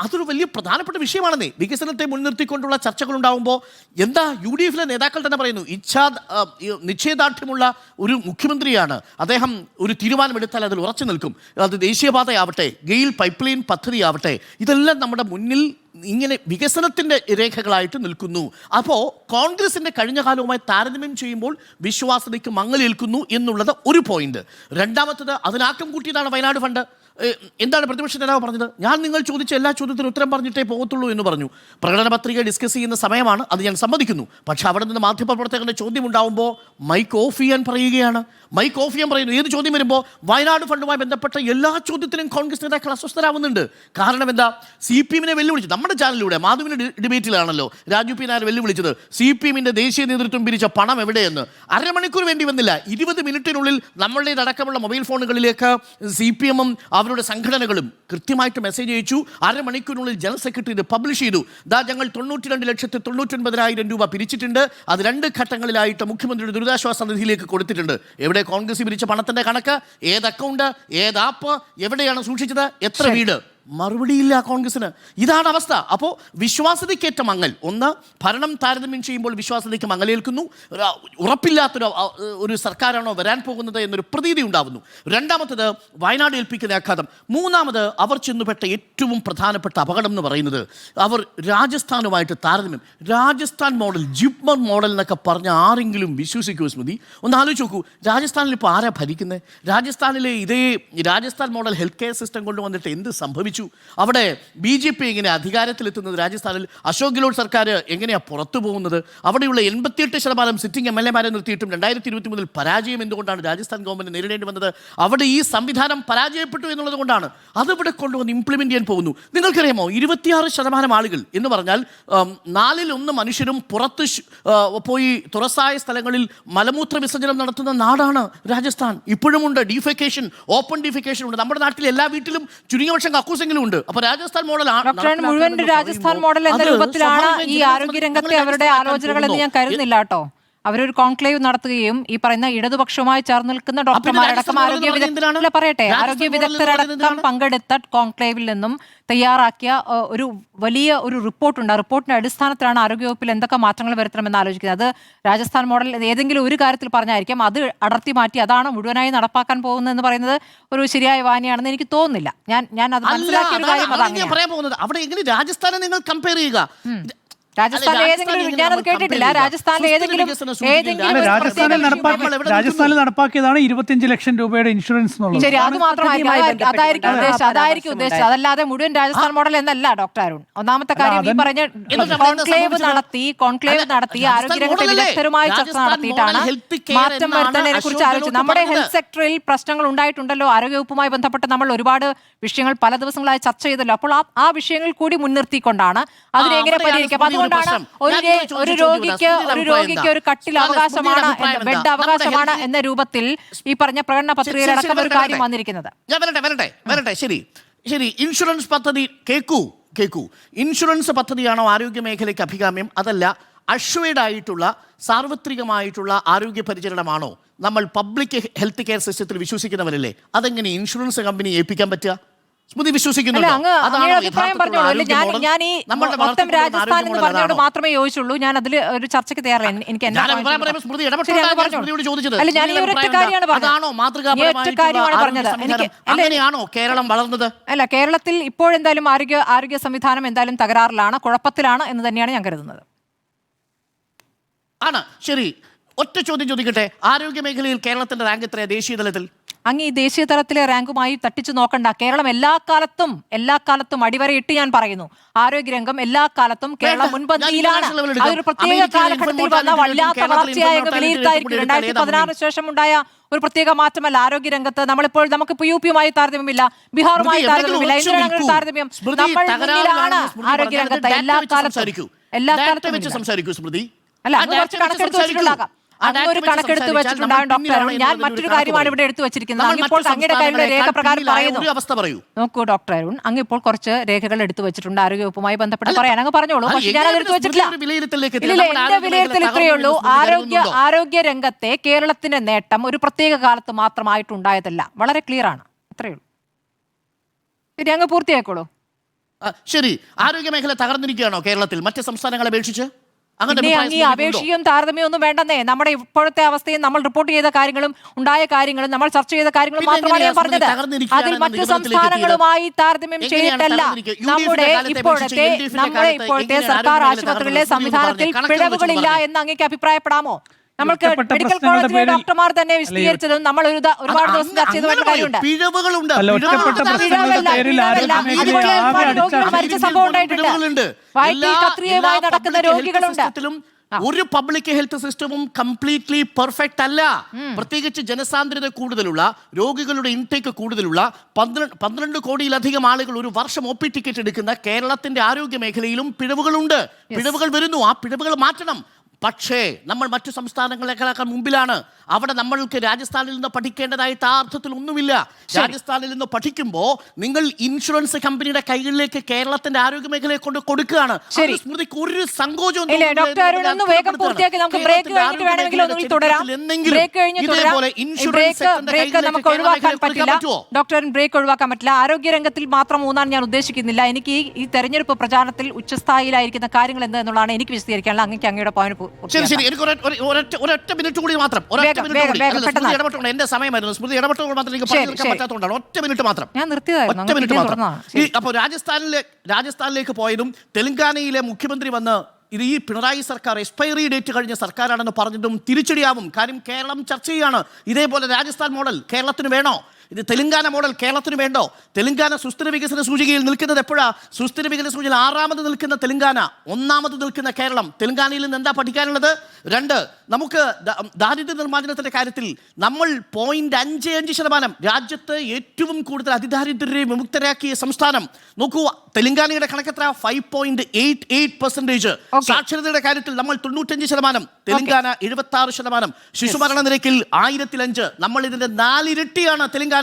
അതൊരു വലിയ പ്രധാനപ്പെട്ട വിഷയമാണെന്നേ. വികസനത്തെ മുൻനിർത്തിക്കൊണ്ടുള്ള ചർച്ചകൾ ഉണ്ടാകുമ്പോൾ എന്താ UDFിലെ നേതാക്കൾ തന്നെ പറയുന്നു, നിശ്ചയദാർഢ്യമുള്ള ഒരു മുഖ്യമന്ത്രിയാണ് അദ്ദേഹം. ഒരു തീരുമാനമെടുത്താൽ അതിൽ ഉറച്ചു നിൽക്കും. അത് ദേശീയപാതയാവട്ടെ, ഗെയിൽ പൈപ്പ് ലൈൻ പദ്ധതിയാവട്ടെ, ഇതെല്ലാം നമ്മുടെ മുന്നിൽ ഇങ്ങനെ വികസനത്തിൻ്റെ രേഖകളായിട്ട് നിൽക്കുന്നു. അപ്പോൾ കോൺഗ്രസിൻ്റെ കഴിഞ്ഞ കാലവുമായി താരതമ്യം ചെയ്യുമ്പോൾ വിശ്വാസ്യതയ്ക്ക് മങ്ങലേൽക്കുന്നു എന്നുള്ളത് ഒരു പോയിന്റ്. രണ്ടാമത്തത് അതിനാക്കം കൂട്ടിയതാണ് വയനാട് ഫണ്ട്. എന്താണ് പ്രതിപക്ഷ നേതാവ് പറഞ്ഞത്? ഞാൻ നിങ്ങൾ ചോദിച്ച എല്ലാ ചോദ്യത്തിനും ഉത്തരം പറഞ്ഞിട്ടേ പോകത്തുള്ളൂ എന്ന് പറഞ്ഞു. പ്രകടന പത്രിക ഡിസ്കസ് ചെയ്യുന്ന സമയമാണ്, അത് ഞാൻ സമ്മതിക്കുന്നു. പക്ഷെ അവിടെ നിന്ന് മാധ്യമപ്രവർത്തകരുടെ ചോദ്യം ഉണ്ടാകുമ്പോൾ മൈക്ക് ഓഫ് ചെയ്യാൻ പറയുകയാണ്. മൈക്ക് ഓഫ് ചെയ്യാൻ പറയുന്നു. ഏത് ചോദ്യം വരുമ്പോൾ വയനാട് ഫണ്ടുമായി ബന്ധപ്പെട്ട എല്ലാ ചോദ്യത്തിനും കോൺഗ്രസ് നേതാക്കൾ അസ്വസ്ഥരാകുന്നുണ്ട്. കാരണം എന്താ? CPM-നെ വെല്ലുവിളിച്ചു. നമ്മുടെ ചാനലിലൂടെ മാധുവിൻ്റെ ഡിബേറ്റിലാണല്ലോ രാജു പി നായർ വെല്ലുവിളിച്ചത് CPM-ന്റെ ദേശീയ നേതൃത്വം പിരിച്ച പണം എവിടെയെന്ന്. അരമണിക്കൂർ വേണ്ടി വന്നില്ല, 20 മിനിറ്റിനുള്ളിൽ നമ്മളുടേതടക്കമുള്ള മൊബൈൽ ഫോണുകളിലേക്ക് CPM-ഉം അവരുടെ സംഘടനകളും കൃത്യമായിട്ട് മെസ്സേജ് അയച്ചു. അരമണിക്കൂറിനുള്ളിൽ ജനറൽ സെക്രട്ടറി ഇത് പബ്ലിഷ് ചെയ്തു. ഞങ്ങൾ 92,99,000 രൂപ പിരിച്ചിട്ടുണ്ട്. അത് 2 ഘട്ടങ്ങളിലായിട്ട് മുഖ്യമന്ത്രിയുടെ ദുരിതാശ്വാസ നിധിയിലേക്ക് കൊടുത്തിട്ടുണ്ട്. എവിടെ കോൺഗ്രസ് പിരിച്ച പണത്തിന്റെ കണക്ക്, ഏത് അക്കൗണ്ട്, ഏത് ആപ്പ്, എവിടെയാണ് സൂക്ഷിച്ചത്, എത്ര വീട്? മറുപടിയില്ല കോൺഗ്രസിന്. ഇതാണ് അവസ്ഥ. അപ്പോൾ വിശ്വാസ്യതയ്ക്കേറ്റ മങ്ങൽ. ഒന്ന്, ഭരണം താരതമ്യം ചെയ്യുമ്പോൾ വിശ്വാസ്യതയ്ക്ക് മങ്ങലേൽക്കുന്നു. ഉറപ്പില്ലാത്തൊരു സർക്കാരാണോ വരാൻ പോകുന്നത് എന്നൊരു പ്രതീതി ഉണ്ടാവുന്നു. രണ്ടാമത്തത് വയനാട് ഏൽപ്പിക്കുന്ന ആഘാതം. മൂന്നാമത് അവർ ചെന്നുപെട്ട ഏറ്റവും പ്രധാനപ്പെട്ട അപകടം എന്ന് പറയുന്നത് അവർ രാജസ്ഥാനുമായിട്ട് താരതമ്യം. രാജസ്ഥാൻ മോഡൽ, ജിപ്മർ മോഡൽ എന്നൊക്കെ പറഞ്ഞ ആരെങ്കിലും വിശ്വസിക്കുമോ സ്മൃതി? ഒന്ന് ആലോചിച്ച് നോക്കൂ. രാജസ്ഥാനിൽ ഇപ്പോൾ ആരാ ഭരിക്കുന്നത്? രാജസ്ഥാനിലെ ഇതേ Rajasthan model health care system കൊണ്ടുവന്നിട്ട് എന്ത് സംഭവിച്ചു? അവിടെ BJP എങ്ങനെ അധികാരത്തിലെത്തുന്നത്? രാജസ്ഥാനിൽ അശോക് ഗെഹ്ലോട്ട് സർക്കാർ എങ്ങനെയാണ് പുറത്തു പോകുന്നത്? അവിടെയുള്ള 88% സിറ്റിംഗ് MLA-മാരെ നിർത്തിയിട്ടും 2023 പരാജയം എന്തുകൊണ്ടാണ് രാജസ്ഥാൻ ഗവൺമെന്റ് നേരിടേണ്ടി വന്നത്? അവിടെ ഈ സംവിധാനം പരാജയപ്പെട്ടു എന്നുള്ളത് കൊണ്ടാണ്. അതിവിടെ കൊണ്ടുവന്ന് ഇംപ്ലിമെന്റ് ചെയ്യാൻ പോകുന്നു. നിങ്ങൾക്കറിയാമോ, 26% ആളുകൾ എന്ന് പറഞ്ഞാൽ 4/1 മനുഷ്യരും പുറത്ത് പോയി തുറസായ സ്ഥലങ്ങളിൽ മലമൂത്ര വിസർജനം നടത്തുന്ന നാടാണ് രാജസ്ഥാൻ. ഇപ്പോഴുമുണ്ട് ഡീഫെക്കേഷൻ, ഓപ്പൺ ഡീഫെക്കേഷൻ ഉണ്ട്. നമ്മുടെ നാട്ടിൽ എല്ലാ വീട്ടിലും ചുരുങ്ങിയ വർഷം കക്കൂസെങ്കിലും ഉണ്ട്. അപ്പൊ രാജസ്ഥാൻ മോഡൽ മുഴുവൻ രാജസ്ഥാൻ മോഡൽ എന്ന രൂപത്തിലാണ് ഈ ആരോഗ്യരംഗത്തെ അവരുടെ ആലോചനകൾ എന്ന് ഞാൻ കരുതുന്നില്ല കേട്ടോ. അവരൊരു കോൺക്ലേവ് നടത്തുകയും ഈ പറയുന്ന ഇടതുപക്ഷവുമായി ചേർന്ന് നിൽക്കുന്ന ഡോക്ടർമാരടക്കം ആരോഗ്യ വിദഗ്ധരടക്കം പങ്കെടുത്ത കോൺക്ലേവിൽ നിന്നും തയ്യാറാക്കിയ ഒരു റിപ്പോർട്ടുണ്ട്. ആ റിപ്പോർട്ടിന്റെ അടിസ്ഥാനത്തിലാണ് ആരോഗ്യവകുപ്പിൽ എന്തൊക്കെ മാറ്റങ്ങൾ വരുത്തണമെന്ന് ആലോചിക്കുന്നത്. അത് രാജസ്ഥാൻ മോഡൽ ഏതെങ്കിലും ഒരു കാര്യത്തിൽ പറഞ്ഞായിരിക്കും അത് അടർത്തി മാറ്റി അതാണ് മുഴുവനായി നടപ്പാക്കാൻ പോകുന്നതെന്ന് പറയുന്നത് ഒരു ശരിയായ വായനയാണെന്ന് എനിക്ക് തോന്നുന്നില്ല. ഞാൻ അത് മനസ്സിലാക്കിയ ഒരു കാര്യം അതാണ്. അവിടെ എങ്ങനെ രാജസ്ഥാനെ നിങ്ങൾ കമ്പയർ ചെയ്യുക? രാജസ്ഥാനിലെ ഏതെങ്കിലും ഞാനത് കേട്ടിട്ടില്ല. രാജസ്ഥാനിലെ രാജസ്ഥാനിൽ നടപ്പാക്കിയതാണ് 25 ലക്ഷം രൂപയുടെ ഇൻഷുറൻസ് എന്നുള്ളത്. ശരി, അത് മാത്രമായിരിക്കും, അതായിരിക്കും ഉദ്ദേശിച്ചത്. അതല്ലാതെ മുഴുവൻ രാജസ്ഥാൻ മോഡൽ എന്നല്ല ഡോക്ടർ അരുൺ. ഒന്നാമത്തെ കാര്യം ഈ പറഞ്ഞ കോൺക്ലേവ് നടത്തി ആരോഗ്യരംഗത്തെ വിദഗ്ധരുമായി ചർച്ച നടത്തിയിട്ടാണ് മാറ്റം വരുത്തുന്നതിനെ കുറിച്ച് ആലോചിച്ചത്. നമ്മുടെ ഹെൽത്ത് സെക്ടറിൽ പ്രശ്നങ്ങൾ ഉണ്ടായിട്ടുണ്ടല്ലോ. ആരോഗ്യവകുപ്പുമായി ബന്ധപ്പെട്ട് നമ്മൾ ഒരുപാട് വിഷയങ്ങൾ പല ദിവസങ്ങളായി ചർച്ച ചെയ്തല്ലോ. അപ്പോൾ ആ വിഷയങ്ങൾ കൂടി മുൻനിർത്തിക്കൊണ്ടാണ് അതിനെ എങ്ങനെ പരിഹരിക്കാം. അതുകൊണ്ടാണ് ഒരു രോഗിക്ക് ഒരു കട്ടിൽ അവകാശമാണ്, ബെഡ് അവകാശമാണ് എന്ന രൂപത്തിൽ ഈ പറഞ്ഞ പ്രകടന പത്രികയിലടക്കം ഒരു കാര്യം വന്നിരിക്കുന്നത്. വരട്ടെ. ശരി, ഇൻഷുറൻസ് പദ്ധതി കേക്കൂ. ഇൻഷുറൻസ് പദ്ധതിയാണോ ആരോഗ്യ മേഖലയ്ക്ക് അഭികാമ്യം? അതല്ല, അഷ്വേഡ് ആയിട്ടുള്ള സാർവത്രികമായിട്ടുള്ള ആരോഗ്യ പരിചരണമാണോ? നമ്മൾ പബ്ലിക് ഹെൽത്ത് കെയർ സിസ്റ്റത്തിൽ വിശ്വസിക്കുന്നവരല്ലേ? അതെങ്ങനെ ഇൻഷുറൻസ് കമ്പനി ഏൽപ്പിക്കാൻ പറ്റുക? സ്മൃതി വിശ്വസിക്കുന്നുണ്ടോ? ഞാൻ ഈ മൊത്തം രാജസ്ഥാൻ എന്ന് പറഞ്ഞോട് മാത്രമേ യോജിച്ചുള്ളൂ. ഞാൻ അതിൽ ഒരു ചർച്ചയ്ക്ക് തയ്യാറല്ല. എനിക്ക് അങ്ങനെയാണോ കേരളം വളർന്നത്? അല്ല, കേരളത്തിൽ ഇപ്പോഴെന്തായാലും ആരോഗ്യ സംവിധാനം എന്തായാലും തകരാറിലാണ്, കുഴപ്പത്തിലാണ് എന്ന് തന്നെയാണ് ഞാൻ കരുതുന്നത്. ആണ്. ശരി, ഒറ്റ ചോദ്യം ചോദിക്കട്ടെ. ആരോഗ്യ മേഖലയിൽ കേരളത്തിന്റെ റാങ്ക് എത്രയാണ് ദേശീയ തലത്തിൽ? അങ്ങ് ഈ ദേശീയ തലത്തിലെ റാങ്കുമായി തട്ടിച്ചു നോക്കണ്ട. കേരളം എല്ലാ കാലത്തും അടിവരയിട്ട് ഞാൻ പറയുന്നു, ആരോഗ്യരംഗം എല്ലാ കാലത്തും കേരളം മുൻപന്തിയിലാണ്. അതൊരു പ്രത്യേക കാലഘട്ടത്തിൽ വന്ന വല്ലാത്ത വളർച്ചയായ വിലയിരുത്തായിരിക്കും. 2016 ശേഷം ഉണ്ടായ ഒരു പ്രത്യേക മാറ്റമല്ല ആരോഗ്യരംഗത്ത്. നമുക്കിപ്പോൾ UP-യുമായി താരതമ്യമില്ല, ബീഹാറുമായി താരതമ്യമില്ല, എന്തിനാണ് താരതമ്യം? നമ്മൾ മുന്നിലാണ് ആരോഗ്യരംഗത്ത് എല്ലാ കാലത്തും വെച്ച് സംസാരിക്കൂ സ്മൃതി. അല്ല, അങ്ങ് കുറച്ച് കണക്കെടുത്ത് വെച്ചിട്ടുണ്ടാകാം. അങ്ങൊരു കണക്കെടുത്ത് വെച്ചിട്ടുണ്ടാകും ഡോക്ടർ. ഞാൻ മറ്റൊരു കാര്യമാണ് ഇവിടെ എടുത്തു വെച്ചിരിക്കുന്നത്. അങ്ങിപ്പോൾ അങ്ങയുടെ കാര്യങ്ങളുടെ രേഖ പ്രകാരം പറയുന്നു. നോക്കൂ ഡോക്ടർ അരുൺ, അങ്ങ് ഇപ്പോൾ കുറച്ച് രേഖകൾ എടുത്തു വെച്ചിട്ടുണ്ട് ആരോഗ്യവകുപ്പുമായി ബന്ധപ്പെട്ട് പറയാൻ. അങ്ങ് പറഞ്ഞോളൂ. പക്ഷേ ഞാൻ അത് എടുത്തു വെച്ചിട്ടില്ല. ഇല്ല, എന്റെ വിലയിരുത്തൽ ഇത്രയേ ഉള്ളൂ. ആരോഗ്യ രംഗത്തെ കേരളത്തിന്റെ നേട്ടം ഒരു പ്രത്യേക കാലത്ത് മാത്രമായിട്ടുണ്ടായതല്ല. വളരെ ക്ലിയർ ആണ്. അത്രയേ ഉള്ളൂ. ശരി, അങ്ങ് പൂർത്തിയാക്കോളൂ. ശരി, ആരോഗ്യ മേഖല തകർന്നിരിക്കുകയാണോ കേരളത്തിൽ മറ്റ് സംസ്ഥാനങ്ങളെ അപേക്ഷിച്ച്? ഈ അപേക്ഷയും താരതമ്യം ഒന്നും വേണ്ടെന്നേ. നമ്മുടെ ഇപ്പോഴത്തെ അവസ്ഥയും നമ്മൾ റിപ്പോർട്ട് ചെയ്ത കാര്യങ്ങളും ഉണ്ടായ കാര്യങ്ങളും നമ്മൾ ചർച്ച ചെയ്ത കാര്യങ്ങളും മാത്രമാണ് ഞാൻ പറഞ്ഞത്. അതിൽ മറ്റു സംസ്ഥാനങ്ങളുമായി താരതമ്യം ചെയ്തിട്ടല്ല. നമ്മുടെ ഇപ്പോഴത്തെ സർക്കാർ ആശുപത്രികളിലെ സംവിധാനത്തിൽ പിഴവുകളില്ല എന്ന് അങ്ങേക്ക് അഭിപ്രായപ്പെടാമോ? നമ്മൾക്ക് ഒറ്റപ്പെട്ട മെഡിക്കൽ പ്രശ്നങ്ങളുടെ കോളേജിലെ പേരിൽ ഡോക്ടർമാർ തന്നെ വിശദീകരിച്ചതും നമ്മൾ ഒരുപാട് ദിവസം ചർച്ച ചെയ്ത കാര്യമുണ്ട്. പിഴവുകളുണ്ട്. അല്ല, ഒറ്റപ്പെട്ട പ്രശ്നങ്ങളുടെ പേരിൽ ആരോഗ്യ മേഖലയെ ആകെ രോഗികൾ മരിച്ച സംഭവം ഉണ്ടായിട്ടുണ്ട്. പിഴവുകളുണ്ട്. വയറ്റിൽ കത്രികയുമായി നടക്കുന്ന public health രോഗികളുണ്ട്. system-ത്തിലും ഒരു പബ്ലിക് ഹെൽത്ത് സിസ്റ്റവും കംപ്ലീറ്റ്ലി പെർഫെക്റ്റ് അല്ല. പ്രത്യേകിച്ച് ജനസാന്ദ്രത കൂടുതലുള്ള, രോഗികളുടെ ഇൻടേക്ക് കൂടുതലുള്ള 12 കോടിയിലധികം ആളുകൾ ഒരു വർഷം ഒ പി ടിക്കറ്റ് എടുക്കുന്ന കേരളത്തിന്റെ ആരോഗ്യ മേഖലയിലും പിഴവുകളുണ്ട്. പിഴവുകൾ വരുന്നു. ആ പിഴവുകൾ മാറ്റണം. പക്ഷേ നമ്മൾ മറ്റു സംസ്ഥാനങ്ങളെക്കാൾ മുമ്പിലാണ്. അവിടെ നമ്മൾക്ക് രാജസ്ഥാനിൽ നിന്ന് പഠിക്കേണ്ടതായിട്ട് ആ അർത്ഥത്തിൽ ഒന്നുമില്ല. രാജസ്ഥാനിൽ നിന്ന് പഠിക്കുമ്പോൾ നിങ്ങൾ ഇൻഷുറൻസ് കമ്പനിയുടെ കൈകളിലേക്ക് കേരളത്തിന്റെ ആരോഗ്യ മേഖലയെ കൊണ്ട് കൊടുക്കുകയാണ്. സ്മൃതിക്ക് ഒരു സങ്കോചവും ബ്രേക്ക് ഒഴിവാക്കാൻ പറ്റില്ല. ആരോഗ്യരംഗത്തിൽ മാത്രം ഊന്നാൻ ഞാൻ ഉദ്ദേശിക്കുന്നില്ല. എനിക്ക് ഈ തെരഞ്ഞെടുപ്പ് പ്രചാരണത്തിൽ ഉച്ചസ്ഥായിലായിരിക്കുന്ന കാര്യങ്ങൾ എന്നുള്ളതാണ് എനിക്ക് വിശദീകരിക്കാനുള്ള. അങ്ങയുടെ പോയിന്റ് ശരി, എനിക്ക് ഒരൊറ്റ മിനിറ്റ് കൂടി മാത്രം. എന്റെ സമയമായിരുന്നു. സ്മൃതി ഇടപെട്ടുകൊണ്ട് മാത്രം എനിക്ക് പറഞ്ഞെടുക്കാൻ പറ്റാത്തതുകൊണ്ടാണ്. ഒറ്റ മിനിറ്റ് മാത്രം. ഒറ്റ മിനിറ്റ് മാത്രം. അപ്പോൾ രാജസ്ഥാനിലേക്ക് പോയതും തെലങ്കാനയിലെ മുഖ്യമന്ത്രി വന്ന് ഇത് ഈ പിണറായി സർക്കാർ എക്സ്പയറി ഡേറ്റ് കഴിഞ്ഞ സർക്കാരാണെന്ന് പറഞ്ഞതും തിരിച്ചടിയാവും. കാര്യം കേരളം ചർച്ച ചെയ്യാണ്. ഇതേപോലെ രാജസ്ഥാൻ മോഡൽ കേരളത്തിന് വേണോ? ഇത് തെലങ്കാന മോഡൽ കേരളത്തിന് വേണ്ടോ? തെലങ്കാന സുസ്ഥിര വികസന സൂചികയിൽ നിൽക്കുന്നത് എപ്പോഴാ? സുസ്ഥിര വികസന സൂചികയിൽ 6ാമത് നിൽക്കുന്ന തെലങ്കാന, 1ാമത് നിൽക്കുന്ന കേരളം. തെലങ്കാനയിൽ നിന്ന് എന്താ പഠിക്കാനുള്ളത്? 2, നമുക്ക് ദാരിദ്ര്യ നിർമ്മാർജ്ജനത്തിന്റെ കാര്യത്തിൽ നമ്മൾ 0.55%, രാജ്യത്ത് ഏറ്റവും കൂടുതൽ അതിദാരിദ്ര്യരെ വിമുക്തരാക്കിയ സംസ്ഥാനം. നോക്കൂ, തെലങ്കാനയുടെ കണക്കെത്ര? 5.88%. സാക്ഷരതയുടെ കാര്യത്തിൽ നമ്മൾ 95%, തെലങ്കാന 76%. ശിശുമരണ നിരക്കിൽ 1005, നമ്മൾ ഇതിന്റെ 4 ഇരട്ടിയാണ് തെലങ്കാനയിൽ.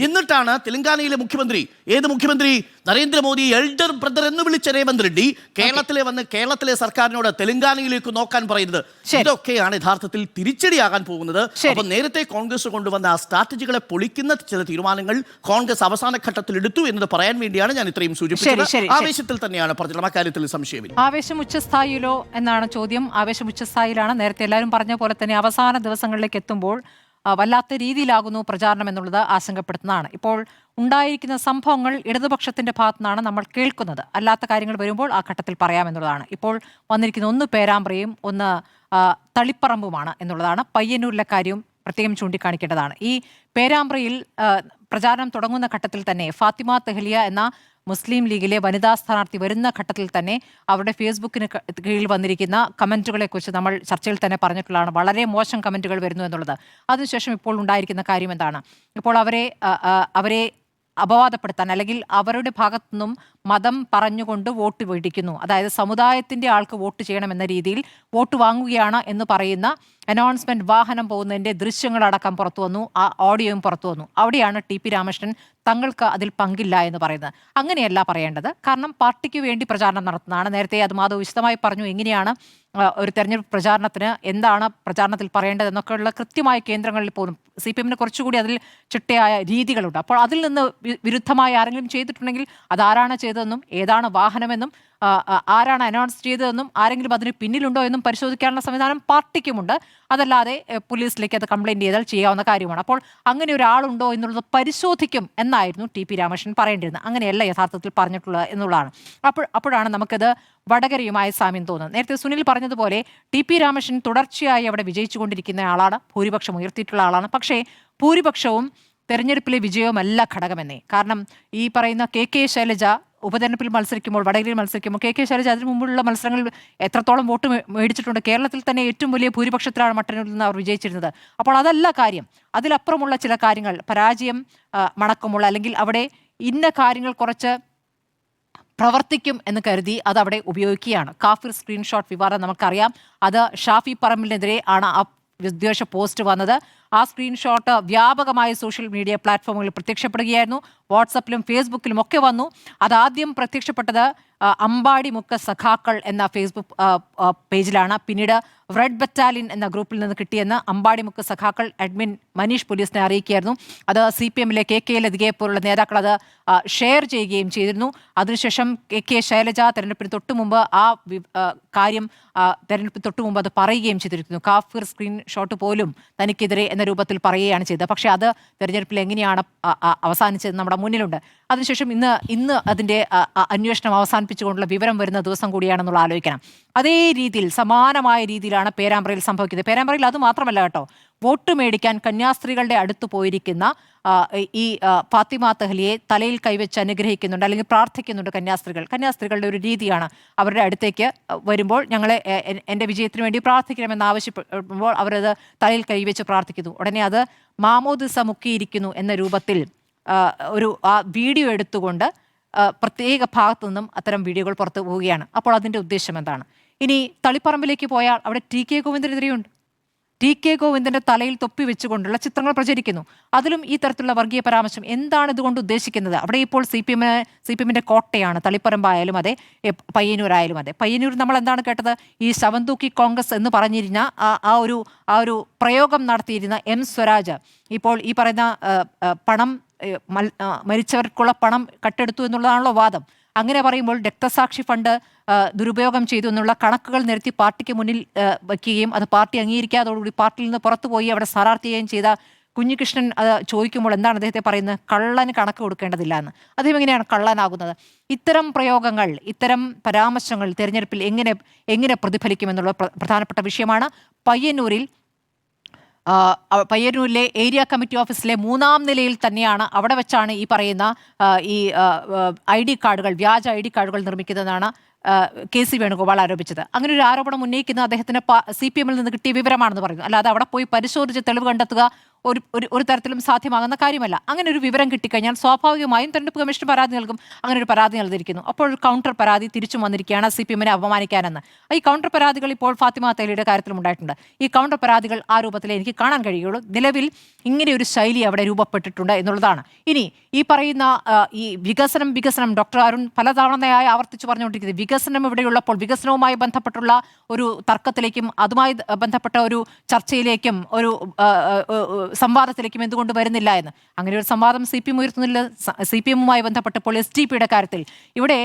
എന്നിട്ടാണ് തെലങ്കാനയിലെ മുഖ്യമന്ത്രി, ഏത് മുഖ്യമന്ത്രി? നരേന്ദ്രമോദി എൽഡർ ബ്രദർ എന്ന് വിളിച്ച രേവന്ത് റെഡ്ഡി കേരളത്തിലെ സർക്കാരിനോട് തെലങ്കാനയിലേക്ക് നോക്കാൻ പറയുന്നത്. ഇതൊക്കെയാണ് യഥാർത്ഥത്തിൽ തിരിച്ചടിയാകാൻ പോകുന്നത്. അപ്പൊ നേരത്തെ കോൺഗ്രസ് കൊണ്ടുവന്ന ആ സ്ട്രാറ്റജികളെ പൊളിക്കുന്ന ചില തീരുമാനങ്ങൾ കോൺഗ്രസ് അവസാന ഘട്ടത്തിൽ എടുത്തു എന്നത് പറയാൻ വേണ്ടിയാണ് ഞാൻ ഇത്രയും സൂചിപ്പിച്ചത്. ആവേശത്തിൽ തന്നെയാണ് പറഞ്ഞത്. അക്കാര്യത്തിൽ സംശയമില്ല. ആവേശം ഉച്ചസ്ഥായിലോ എന്നാണ് ചോദ്യം. ആവേശം ഉച്ചസ്ഥായിലാണ്. നേരത്തെ എല്ലാവരും പറഞ്ഞ പോലെ തന്നെ അവസാന ദിവസങ്ങളിലേക്ക് എത്തുമ്പോൾ വല്ലാത്ത രീതിയിലാകുന്നു പ്രചാരണം എന്നുള്ളത് ആശങ്കപ്പെടുത്തുന്നതാണ്. ഇപ്പോൾ ഉണ്ടായിരിക്കുന്ന സംഭവങ്ങൾ ഇടതുപക്ഷത്തിന്റെ ഭാഗത്തു നിന്നാണ് നമ്മൾ കേൾക്കുന്നത്. അല്ലാത്ത കാര്യങ്ങൾ വരുമ്പോൾ ആ ഘട്ടത്തിൽ പറയാമെന്നുള്ളതാണ്. ഇപ്പോൾ വന്നിരിക്കുന്ന ഒന്ന് പേരാമ്പ്രയും ഒന്ന് തളിപ്പറമ്പുമാണ് എന്നുള്ളതാണ്. പയ്യന്നൂരിലെ കാര്യവും പ്രത്യേകം ചൂണ്ടിക്കാണിക്കേണ്ടതാണ്. ഈ പേരാമ്പ്രയിൽ പ്രചാരണം തുടങ്ങുന്ന ഘട്ടത്തിൽ തന്നെ ഫാത്തിമ തെഹ്ലിയ എന്ന മുസ്ലിം ലീഗിലെ വനിതാ സ്ഥാനാർത്ഥി വരുന്ന ഘട്ടത്തിൽ തന്നെ അവരുടെ ഫേസ്ബുക്കിന് കീഴിൽ വന്നിരിക്കുന്ന കമൻറ്റുകളെക്കുറിച്ച് നമ്മൾ ചർച്ചയിൽ തന്നെ പറഞ്ഞിട്ടുള്ളതാണ്. വളരെ മോശം കമൻറ്റുകൾ വരുന്നു എന്നുള്ളത്. അതിനുശേഷം ഇപ്പോൾ ഉണ്ടായിരിക്കുന്ന കാര്യം എന്താണ്? ഇപ്പോൾ അവരെ അപവാദപ്പെടുത്താൻ അല്ലെങ്കിൽ അവരുടെ ഭാഗത്തു നിന്നും മതം പറഞ്ഞുകൊണ്ട് വോട്ട് മേടിക്കുന്നു, അതായത് സമുദായത്തിൻ്റെ ആൾക്ക് വോട്ട് ചെയ്യണമെന്ന രീതിയിൽ വോട്ട് വാങ്ങുകയാണ് എന്ന് പറയുന്ന അനൗൺസ്മെന്റ് വാഹനം പോകുന്നതിൻ്റെ ദൃശ്യങ്ങളടക്കം പുറത്തു വന്നു. ആ ഓഡിയോയും പുറത്തു വന്നു. അവിടെയാണ് ടി പി രാമകൃഷ്ണൻ തങ്ങൾക്ക് അതിൽ പങ്കില്ല എന്ന് പറയുന്നത്. അങ്ങനെയല്ല പറയേണ്ടത്. കാരണം പാർട്ടിക്ക് വേണ്ടി പ്രചാരണം നടത്തുന്നതാണ്. നേരത്തെ അത് മാധവ് വിശദമായി പറഞ്ഞു എങ്ങനെയാണ് ഒരു തെരഞ്ഞെടുപ്പ് പ്രചാരണത്തിന് എന്താണ് പ്രചാരണത്തിൽ പറയേണ്ടത് എന്നൊക്കെയുള്ള കൃത്യമായ കേന്ദ്രങ്ങളിൽ പോകുന്നു. CPM-ന് കുറച്ചുകൂടി അതിൽ ചിട്ടയായ രീതികളുണ്ട്. അപ്പോൾ അതിൽ നിന്ന് വിരുദ്ധമായി ആരെങ്കിലും ചെയ്തിട്ടുണ്ടെങ്കിൽ അതാരാണ് ചെയ്തതെന്നും ഏതാണ് വാഹനമെന്നും ആരാണ് അനൗൺസ് ചെയ്തതെന്നും ആരെങ്കിലും അതിന് പിന്നിലുണ്ടോ എന്നും പരിശോധിക്കാനുള്ള സംവിധാനം പാർട്ടിക്കുമുണ്ട്. അതല്ലാതെ പോലീസിലേക്ക് അത് കംപ്ലൈൻറ്റ് ചെയ്താൽ ചെയ്യാവുന്ന കാര്യമാണ്. അപ്പോൾ അങ്ങനെ ഒരാളുണ്ടോ എന്നുള്ളത് പരിശോധിക്കും എന്നായിരുന്നു ടി പി രാമകൃഷ്ണൻ പറയേണ്ടിയിരുന്നത്. അങ്ങനെയല്ല യഥാർത്ഥത്തിൽ പറഞ്ഞിട്ടുള്ളത് എന്നുള്ളതാണ്. അപ്പോഴാണ് നമുക്കത് വടകരയുമായ സാമ്യം തോന്നുന്നത്. നേരത്തെ സുനിൽ പറഞ്ഞതുപോലെ ടി പി രാമകൃഷ്ണൻ തുടർച്ചയായി അവിടെ വിജയിച്ചുകൊണ്ടിരിക്കുന്ന ആളാണ്. ഭൂരിപക്ഷം ഉയർത്തിയിട്ടുള്ള ആളാണ്. പക്ഷേ ഭൂരിപക്ഷവും തെരഞ്ഞെടുപ്പിലെ വിജയവുമല്ല ഘടകമെന്നേ. കാരണം ഈ പറയുന്ന കെ ശൈലജ ഉപതെരഞ്ഞെടുപ്പിൽ മത്സരിക്കുമ്പോൾ, വടകരയിൽ മത്സരിക്കുമ്പോൾ കെ ശൈലജ അതിനു മുമ്പുള്ള മത്സരങ്ങളിൽ എത്രത്തോളം വോട്ട് മേടിച്ചിട്ടുണ്ട്? കേരളത്തിൽ തന്നെ ഏറ്റവും വലിയ ഭൂരിപക്ഷത്തിലാണ് മട്ടന്നൂരിൽ നിന്ന് അവർ വിജയിച്ചിരുന്നത്. അപ്പോൾ അതല്ല കാര്യം. അതിലപ്പുറമുള്ള ചില കാര്യങ്ങൾ, പരാജയം മണക്കമുള്ള അല്ലെങ്കിൽ അവിടെ ഇന്ന കാര്യങ്ങൾ കുറച്ച് പ്രവർത്തിക്കും എന്ന് കരുതി അതവിടെ ഉപയോഗിക്കുകയാണ്. കാഫിർ സ്ക്രീൻഷോട്ട് വിവാദം നമുക്കറിയാം. അത് ഷാഫി പറമ്പിലിനെതിരെ ആണ് ആ വിദ്വേഷ പോസ്റ്റ് വന്നത്. ആ സ്ക്രീൻഷോട്ട് വ്യാപകമായ സോഷ്യൽ മീഡിയ പ്ലാറ്റ്ഫോമുകളിൽ പ്രത്യക്ഷപ്പെടുകയായിരുന്നു. വാട്സപ്പിലും ഫേസ്ബുക്കിലും ഒക്കെ വന്നു. അതാദ്യം പ്രത്യക്ഷപ്പെട്ടത് അമ്പാടിമുക്ക് സഖാക്കൾ എന്ന ഫേസ്ബുക്ക് പേജിലാണ്. പിന്നീട് റെഡ് ബറ്റാലിയൻ എന്ന ഗ്രൂപ്പിൽ നിന്ന് കിട്ടിയെന്ന് അമ്പാടിമുക്ക് സഖാക്കൾ അഡ്മിൻ മനീഷ് പോലീസിനെ അറിയിക്കുകയായിരുന്നു. അത് CPM-ലെ KK ലതികയെ പോലുള്ള നേതാക്കൾ അത് ഷെയർ ചെയ്യുകയും ചെയ്തിരുന്നു. അതിനുശേഷം KK ശൈലജ തെരഞ്ഞെടുപ്പിന് തൊട്ടു മുമ്പ് ആ കാര്യം തെരഞ്ഞെടുപ്പിന് തൊട്ടു മുമ്പ് അത് പറയുകയും ചെയ്തിരിക്കുന്നു. കാഫിർ സ്ക്രീൻഷോട്ട് പോലും തനിക്കെതിരെ എന്ന രൂപത്തിൽ പറയുകയാണ് ചെയ്തത്. പക്ഷേ അത് തെരഞ്ഞെടുപ്പിൽ എങ്ങനെയാണ് അവസാനിച്ചത് നമ്മുടെ മുന്നിലുണ്ട്. അതിനുശേഷം ഇന്ന് അതിൻ്റെ അന്വേഷണം അവസാനിപ്പിച്ചുകൊണ്ടുള്ള വിവരം വരുന്ന ദിവസം കൂടിയാണെന്നുള്ള ആലോചിക്കണം. അതേ രീതിയിൽ സമാനമായ രീതിയിലാണ് പേരാമ്പ്രയിൽ സംഭവിക്കുന്നത്. പേരാമ്പ്രയിൽ അത് മാത്രമല്ല കേട്ടോ, വോട്ട് മേടിക്കാൻ കന്യാസ്ത്രീകളുടെ അടുത്ത് പോയിരിക്കുന്ന ഈ ഫാത്തിമ തെഹ്ലിയെ തലയിൽ കൈവച്ച് അനുഗ്രഹിക്കുന്നുണ്ട്, അല്ലെങ്കിൽ പ്രാർത്ഥിക്കുന്നുണ്ട് കന്യാസ്ത്രീകളുടെ ഒരു രീതിയാണ്. അവരുടെ അടുത്തേക്ക് വരുമ്പോൾ ഞങ്ങളെ എൻ്റെ വിജയത്തിന് വേണ്ടി പ്രാർത്ഥിക്കണമെന്ന് ആവശ്യപ്പെടുമ്പോൾ അവരത് തലയിൽ കൈവച്ച് പ്രാർത്ഥിക്കുന്നു. ഉടനെ അത് മാമോദിസ മുക്കിയിരിക്കുന്നു എന്ന രൂപത്തിൽ ഒരു വീഡിയോ എടുത്തുകൊണ്ട് പ്രത്യേക ഭാഗത്തു നിന്നും അത്തരം വീഡിയോകൾ പുറത്തു പോവുകയാണ്. അപ്പോൾ അതിൻ്റെ ഉദ്ദേശം എന്താണ്? ഇനി തളിപ്പറമ്പിലേക്ക് പോയാൽ അവിടെ ടി.കെ. ഗോവിന്ദനെതിരെയുണ്ട്. ടി.കെ. ഗോവിന്ദന്റെ തലയിൽ തൊപ്പി വെച്ചുകൊണ്ടുള്ള ചിത്രങ്ങൾ പ്രചരിക്കുന്നു. അതിലും ഈ തരത്തിലുള്ള വർഗീയ പരാമർശം. എന്താണ് ഇതുകൊണ്ട് ഉദ്ദേശിക്കുന്നത്? അവിടെ ഇപ്പോൾ സി പി എമ്മിന്റെ കോട്ടയാണ്. തളിപ്പറമ്പായാലും അതെ, പയ്യന്നൂരായാലും അതെ. പയ്യന്നൂർ നമ്മൾ എന്താണ് കേട്ടത്? ഈ ശവന്തൂക്കി കോൺഗ്രസ് എന്ന് പറഞ്ഞിരുന്ന ആ ഒരു പ്രയോഗം നടത്തിയിരുന്ന എം സ്വരാജ് ഇപ്പോൾ ഈ പറയുന്ന പണം മരിച്ചവർക്കുള്ള പണം കട്ടെടുത്തു എന്നുള്ളതാണല്ലോ വാദം. അങ്ങനെ പറയുമ്പോൾ രക്തസാക്ഷി ഫണ്ട് ദുരുപയോഗം ചെയ്തു എന്നുള്ള കണക്കുകൾ നിരത്തി പാർട്ടിക്ക് മുന്നിൽ വയ്ക്കുകയും അത് പാർട്ടി അംഗീകരിക്കാതോടുകൂടി പാർട്ടിയിൽ നിന്ന് പുറത്തുപോയി അവിടെ സ്ഥാനാർത്ഥിയുകയും ചെയ്ത കുഞ്ഞികൃഷ്ണൻ അത് ചോദിക്കുമ്പോൾ എന്താണ് അദ്ദേഹത്തെ പറയുന്നത്? കള്ളന് കണക്ക് കൊടുക്കേണ്ടതില്ല എന്ന്. അദ്ദേഹം എങ്ങനെയാണ് കള്ളനാകുന്നത്? ഇത്തരം പ്രയോഗങ്ങൾ, ഇത്തരം പരാമർശങ്ങൾ തെരഞ്ഞെടുപ്പിൽ എങ്ങനെ പ്രതിഫലിക്കുമെന്നുള്ള പ്രധാനപ്പെട്ട വിഷയമാണ്. പയ്യന്നൂരിലെ ഏരിയ കമ്മിറ്റി ഓഫീസിലെ 3ാം നിലയിൽ തന്നെയാണ്, അവിടെ വെച്ചാണ് ഈ പറയുന്ന ഈ ID കാർഡുകൾ, വ്യാജ ID കാർഡുകൾ നിർമ്മിക്കുന്നതാണ് കെ.സി. വേണുഗോപാൽ ആരോപിച്ചത്. അങ്ങനെ ഒരു ആരോപണം ഉന്നയിക്കുന്നത് അദ്ദേഹത്തിന് CPM-ൽ നിന്ന് കിട്ടിയ വിവരമാണെന്ന് പറയുന്നു. അല്ലാതെ അവിടെ പോയി പരിശോധിച്ച് തെളിവ് കണ്ടെത്തുക ഒരു തരത്തിലും സാധ്യമാകുന്ന കാര്യമല്ല. അങ്ങനെ ഒരു വിവരം കിട്ടിക്കഴിഞ്ഞാൽ സ്വാഭാവികമായും തെരഞ്ഞെടുപ്പ് കമ്മീഷൻ പരാതി നൽകും. അങ്ങനെ ഒരു പരാതി നൽകിയിരിക്കുന്നു. അപ്പോൾ ഒരു കൗണ്ടർ പരാതി തിരിച്ചും വന്നിരിക്കുകയാണ് CPM-നെ അപമാനിക്കാനെന്ന്. ഈ കൗണ്ടർ പരാതികൾ ഇപ്പോൾ ഫാത്തിമ തെഹ്ലിയുടെ കാര്യത്തിലും ഉണ്ടായിട്ടുണ്ട്. ഈ കൗണ്ടർ പരാതികൾ ആ രൂപത്തിലേ എനിക്ക് കാണാൻ കഴിയുള്ളൂ. നിലവിൽ ഇങ്ങനെ ഒരു ശൈലി അവിടെ രൂപപ്പെട്ടിട്ടുണ്ട് എന്നുള്ളതാണ്. ഇനി ഈ പറയുന്ന ഈ വികസനം ഡോക്ടർ അരുൺ പലതവണയായി ആവർത്തിച്ച് പറഞ്ഞുകൊണ്ടിരിക്കുന്നത്, വികസനം ഇവിടെയുള്ളപ്പോൾ വികസനവുമായി ബന്ധപ്പെട്ടുള്ള ഒരു തർക്കത്തിലേക്കും അതുമായി ബന്ധപ്പെട്ട ഒരു ചർച്ചയിലേക്കും ഒരു സംവാദത്തിലേക്കും എന്തുകൊണ്ട് വരുന്നില്ല എന്ന്. അങ്ങനെ ഒരു സംവാദം CPM ഉയർത്തുന്നില്ല. CPM-യുമായി ബന്ധപ്പെട്ടപ്പോൾ SDP-യുടെ കാര്യത്തിൽ ഇവിടെ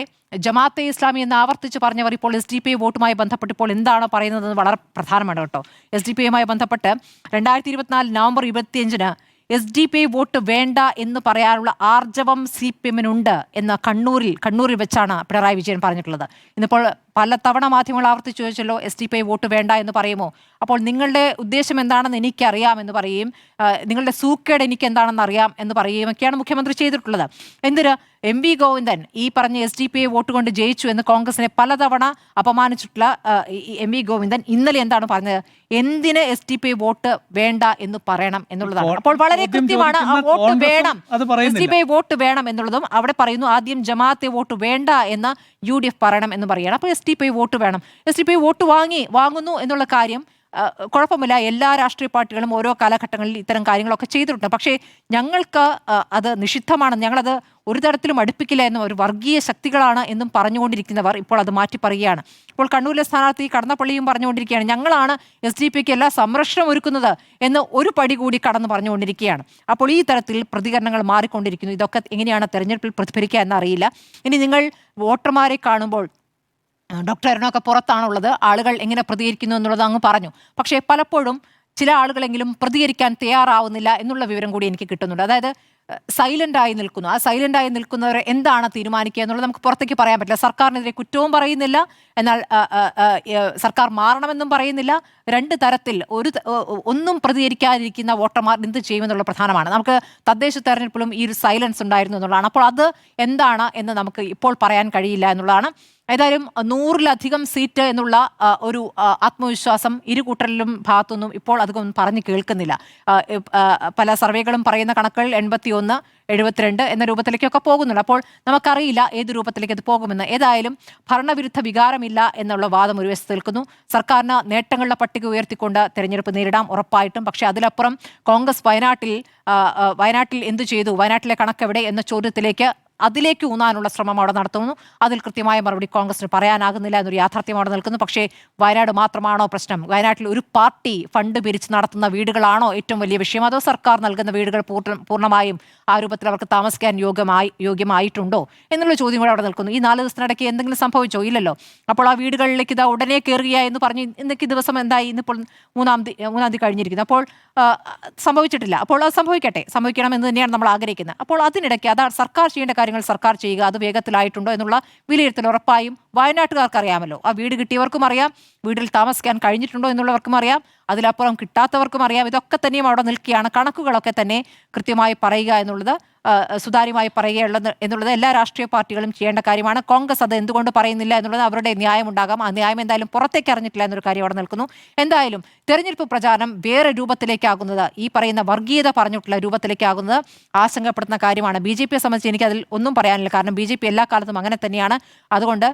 ജമാഅത്തെ ഇസ്ലാമി എന്ന് ആവർത്തിച്ച് പറഞ്ഞവർ ഇപ്പോൾ SDP വോട്ടുമായി ബന്ധപ്പെട്ടിപ്പോൾ എന്താണ് പറയുന്നത് വളരെ പ്രധാനമാണ് കേട്ടോ. SDP-യുമായി ബന്ധപ്പെട്ട് 2024 നവംബർ 25-ന് SDP വോട്ട് വേണ്ട എന്ന് പറയാനുള്ള ആർജവം CPM-നുണ്ട് എന്ന് കണ്ണൂരിൽ വെച്ചാണ് പിണറായി വിജയൻ പറഞ്ഞിട്ടുള്ളത്. ഇന്നിപ്പോൾ പലതവണ മാധ്യമങ്ങൾ ആവർത്തിച്ച് ചോദിച്ചല്ലോ, SDP വോട്ട് വേണ്ട എന്ന് പറയുമോ? അപ്പോൾ നിങ്ങളുടെ ഉദ്ദേശം എന്താണെന്ന് എനിക്കറിയാം എന്ന് പറയുകയും നിങ്ങളുടെ സൂക്കേട് എനിക്ക് എന്താണെന്ന് അറിയാം എന്ന് പറയുകയും ഒക്കെയാണ് മുഖ്യമന്ത്രി ചെയ്തിട്ടുള്ളത്. എന്തിന് MV ഗോവിന്ദൻ ഈ പറഞ്ഞ SDP വോട്ട് കൊണ്ട് ജയിച്ചു എന്ന് കോൺഗ്രസിനെ പലതവണ അപമാനിച്ചിട്ടുള്ള MV ഗോവിന്ദൻ ഇന്നലെ എന്താണ് പറഞ്ഞത്? എന്തിന് SDP വോട്ട് വേണ്ട എന്ന് പറയണം എന്നുള്ളതാണ്. അപ്പോൾ വളരെ കൃത്യമാണ്, ആ വോട്ട് വേണം, SDP വോട്ട് വേണം എന്നുള്ളതും അവിടെ പറയുന്നു. ആദ്യം ജമാഅത്തെ വോട്ട് വേണ്ട എന്ന് UDF പറയണം എന്ന് പറയുകയാണ്. അപ്പോൾ SDP വോട്ട് വേണം. SDP വോട്ട് വാങ്ങുന്നു എന്നുള്ള കാര്യം കുഴപ്പമില്ല. എല്ലാ രാഷ്ട്രീയ പാർട്ടികളും ഓരോ കാലഘട്ടങ്ങളിൽ ഇത്തരം കാര്യങ്ങളൊക്കെ ചെയ്തിട്ടുണ്ട്. പക്ഷേ ഞങ്ങൾക്ക് അത് നിഷിദ്ധമാണ്, ഞങ്ങളത് ഒരു തരത്തിലും അടുപ്പിക്കില്ല എന്നും ഒരു വർഗീയ ശക്തികളാണ് എന്നും പറഞ്ഞുകൊണ്ടിരിക്കുന്നവർ ഇപ്പോൾ അത് മാറ്റി പറയുകയാണ്. ഇപ്പോൾ കണ്ണൂരിലെ സ്ഥാനാർത്ഥി കടന്നപ്പള്ളിയും പറഞ്ഞുകൊണ്ടിരിക്കുകയാണ്, ഞങ്ങളാണ് SDP-ക്ക് എല്ലാ സംരക്ഷണം ഒരുക്കുന്നത് എന്ന് ഒരു പടി കൂടി കടന്ന് പറഞ്ഞുകൊണ്ടിരിക്കുകയാണ്. അപ്പോൾ ഈ തരത്തിൽ പ്രതികരണങ്ങൾ മാറിക്കൊണ്ടിരിക്കുന്നു. ഇതൊക്കെ എങ്ങനെയാണ് തെരഞ്ഞെടുപ്പിൽ പ്രതിഫലിക്കുക എന്നറിയില്ല. ഇനി നിങ്ങൾ വോട്ടർമാരെ കാണുമ്പോൾ ഡോക്ടർ അരുണൊക്കെ പുറത്താണുള്ളത്, ആളുകൾ എങ്ങനെ പ്രതികരിക്കുന്നു എന്നുള്ളത് അങ്ങ് പറഞ്ഞു. പക്ഷേ പലപ്പോഴും ചില ആളുകളെങ്കിലും പ്രതികരിക്കാൻ തയ്യാറാവുന്നില്ല എന്നുള്ള വിവരം കൂടി എനിക്ക് കിട്ടുന്നുണ്ട്. അതായത് സൈലൻ്റായി നിൽക്കുന്നു. ആ സൈലൻ്റായി നിൽക്കുന്നവരെ എന്താണ് തീരുമാനിക്കുക എന്നുള്ളത് നമുക്ക് പുറത്തേക്ക് പറയാൻ പറ്റില്ല. സർക്കാരിനെതിരെ കുറ്റവും പറയുന്നില്ല, എന്നാൽ സർക്കാർ മാറണമെന്നും പറയുന്നില്ല. രണ്ട് തരത്തിൽ ഒന്നും പ്രതികരിക്കാതിരിക്കുന്ന വോട്ടർമാർ എന്ത് ചെയ്യുമെന്നുള്ള പ്രധാനമാണ്. നമുക്ക് തദ്ദേശ തെരഞ്ഞെടുപ്പിലും ഈ ഒരു സൈലൻസ് ഉണ്ടായിരുന്നു എന്നുള്ളതാണ്. അപ്പോൾ അത് എന്താണ് എന്ന് നമുക്ക് ഇപ്പോൾ പറയാൻ കഴിയില്ല എന്നുള്ളതാണ്. ഏതായാലും 100-ലധികം സീറ്റ് എന്നുള്ള ഒരു ആത്മവിശ്വാസം ഇരു കൂട്ടരിലും ഭാഗത്തുനിന്നും ഇപ്പോൾ അധികം പറഞ്ഞു കേൾക്കുന്നില്ല. പല സർവേകളും പറയുന്ന കണക്കുകൾ 81, 72 എന്ന രൂപത്തിലേക്കൊക്കെ പോകുന്നുണ്ട്. അപ്പോൾ നമുക്കറിയില്ല ഏത് രൂപത്തിലേക്ക് അത് പോകുമെന്ന്. ഏതായാലും ഭരണവിരുദ്ധ വികാരമില്ല എന്നുള്ള വാദം ഒരു വശത്ത് നിൽക്കുന്നു. സർക്കാരിന് നേട്ടങ്ങളുടെ പട്ടിക ഉയർത്തിക്കൊണ്ട് തെരഞ്ഞെടുപ്പ് നേരിടാം ഉറപ്പായിട്ടും. പക്ഷേ അതിലപ്പുറം കോൺഗ്രസ് വയനാട്ടിൽ എന്തു ചെയ്തു, വയനാട്ടിലെ കണക്കെവിടെ എന്ന ചോദ്യത്തിലേക്ക് അതിലേക്ക് ഊന്നാനുള്ള ശ്രമം അവിടെ നടത്തുന്നു. അതിൽ കൃത്യമായ മറുപടി കോൺഗ്രസിന് പറയാനാകുന്നില്ല എന്നൊരു യാഥാർത്ഥ്യം അവിടെ നിൽക്കുന്നു. പക്ഷേ വയനാട് മാത്രമാണോ പ്രശ്നം? വയനാട്ടിൽ ഒരു പാർട്ടി ഫണ്ട് പിരിച്ച് നടത്തുന്ന വീടുകളാണോ ഏറ്റവും വലിയ വിഷയം? അതോ സർക്കാർ നൽകുന്ന വീടുകൾ പൂർണ്ണമായും ആ രൂപത്തിൽ അവർക്ക് താമസിക്കാൻ യോഗ്യമായിട്ടുണ്ടോ എന്നുള്ള ചോദ്യം കൂടെ അവിടെ നിൽക്കുന്നു. ഈ 4 ദിവസത്തിനിടയ്ക്ക് എന്തെങ്കിലും സംഭവിച്ചോ? ഇല്ലല്ലോ. അപ്പോൾ ആ വീടുകളിലേക്ക് ഇതാ ഉടനെ കയറുക എന്ന് പറഞ്ഞ് ഇന്നൊക്കെ ദിവസം എന്തായി? ഇന്നിപ്പോൾ 3-ാം തീയതി കഴിഞ്ഞിരിക്കുന്നു. അപ്പോൾ സംഭവിച്ചിട്ടില്ല. അപ്പോൾ അത് സംഭവിക്കട്ടെ, സംഭവിക്കണം എന്ന് തന്നെയാണ് നമ്മൾ ആഗ്രഹിക്കുന്നത്. അപ്പോൾ അതിനിടയ്ക്ക് അതാണ് സർക്കാർ ചെയ്യേണ്ട കാര്യങ്ങൾ സർക്കാർ ചെയ്യുക, അത് വേഗത്തിലായിട്ടുണ്ടോ എന്നുള്ള വിലയിരുത്തൽ ഉറപ്പായും വയനാട്ടുകാർക്ക് അറിയാമല്ലോ. ആ വീട് കിട്ടിയവർക്കും അറിയാം, വീട്ടിൽ താമസിക്കാൻ കഴിഞ്ഞിട്ടുണ്ടോ എന്നുള്ളവർക്കും അറിയാം, അതിലപ്പുറം കിട്ടാത്തവർക്കും അറിയാം. ഇതൊക്കെ തന്നെയും അവിടെ നിൽക്കുകയാണ്. കണക്കുകളൊക്കെ തന്നെ കൃത്യമായി പറയുക എന്നുള്ളത്, സുതാര്യമായി പറയുക എന്നുള്ളത് എല്ലാ രാഷ്ട്രീയ പാർട്ടികളും ചെയ്യേണ്ട കാര്യമാണ്. കോൺഗ്രസ് അത് എന്തുകൊണ്ട് പറയുന്നില്ല എന്നുള്ളത് അവരുടെ ന്യായമുണ്ടാകാം. ആ ന്യായം എന്തായാലും പുറത്തേക്ക് അറിഞ്ഞിട്ടില്ല എന്നൊരു കാര്യം അവിടെ നിൽക്കുന്നു. എന്തായാലും തെരഞ്ഞെടുപ്പ് പ്രചാരണം വേറെ രൂപത്തിലേക്കാകുന്നത്, ഈ പറയുന്ന വർഗീയത പറഞ്ഞിട്ടുള്ള രൂപത്തിലേക്കാകുന്നത് ആശങ്കപ്പെടുത്തുന്ന കാര്യമാണ്. BJPയെ സംബന്ധിച്ച് എനിക്ക് അതിൽ ഒന്നും പറയാനില്ല. കാരണം BJP എല്ലാ കാലത്തും അങ്ങനെ തന്നെയാണ്. അതുകൊണ്ട്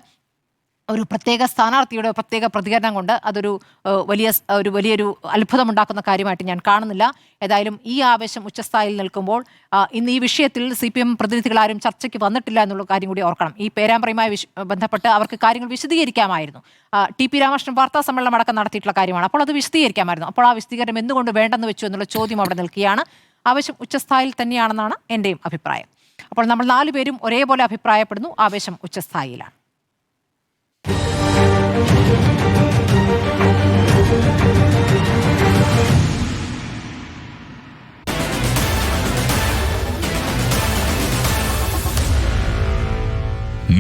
ഒരു പ്രത്യേക സ്ഥാനാർത്ഥിയുടെ പ്രത്യേക പ്രതികരണം കൊണ്ട് അതൊരു വലിയൊരു അത്ഭുതമുണ്ടാക്കുന്ന കാര്യമായിട്ട് ഞാൻ കാണുന്നില്ല. ഏതായാലും ഈ ആവേശം ഉച്ചസ്ഥായിയിൽ നിൽക്കുമ്പോൾ ഇന്ന് ഈ വിഷയത്തിൽ CPM പ്രതിനിധികളാരും ചർച്ചയ്ക്ക് വന്നിട്ടില്ല എന്നുള്ള കാര്യം കൂടി ഓർക്കണം. ഈ പേരാമ്പ്രയുമായി ബന്ധപ്പെട്ട് അവർക്ക് കാര്യങ്ങൾ വിശദീകരിക്കാമായിരുന്നു. TP രാമകൃഷ്ണൻ വാർത്താ സമ്മേളനം അടക്കം നടത്തിയിട്ടുള്ള കാര്യമാണ്. അപ്പോൾ അത് വിശദീകരിക്കാമായിരുന്നു. അപ്പോൾ ആ വിശദീകരണം എന്തുകൊണ്ട് വേണ്ടെന്ന് വെച്ചു എന്നുള്ള ചോദ്യം അവിടെ നിൽക്കുകയാണ്. ആവേശം ഉച്ചസ്ഥായിൽ തന്നെയാണെന്നാണ് എൻ്റെയും അഭിപ്രായം. അപ്പോൾ നമ്മൾ 4 പേരും ഒരേപോലെ അഭിപ്രായപ്പെടുന്നു, ആവേശം ഉച്ചസ്ഥായിലാണ്.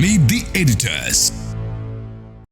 Meet the editors.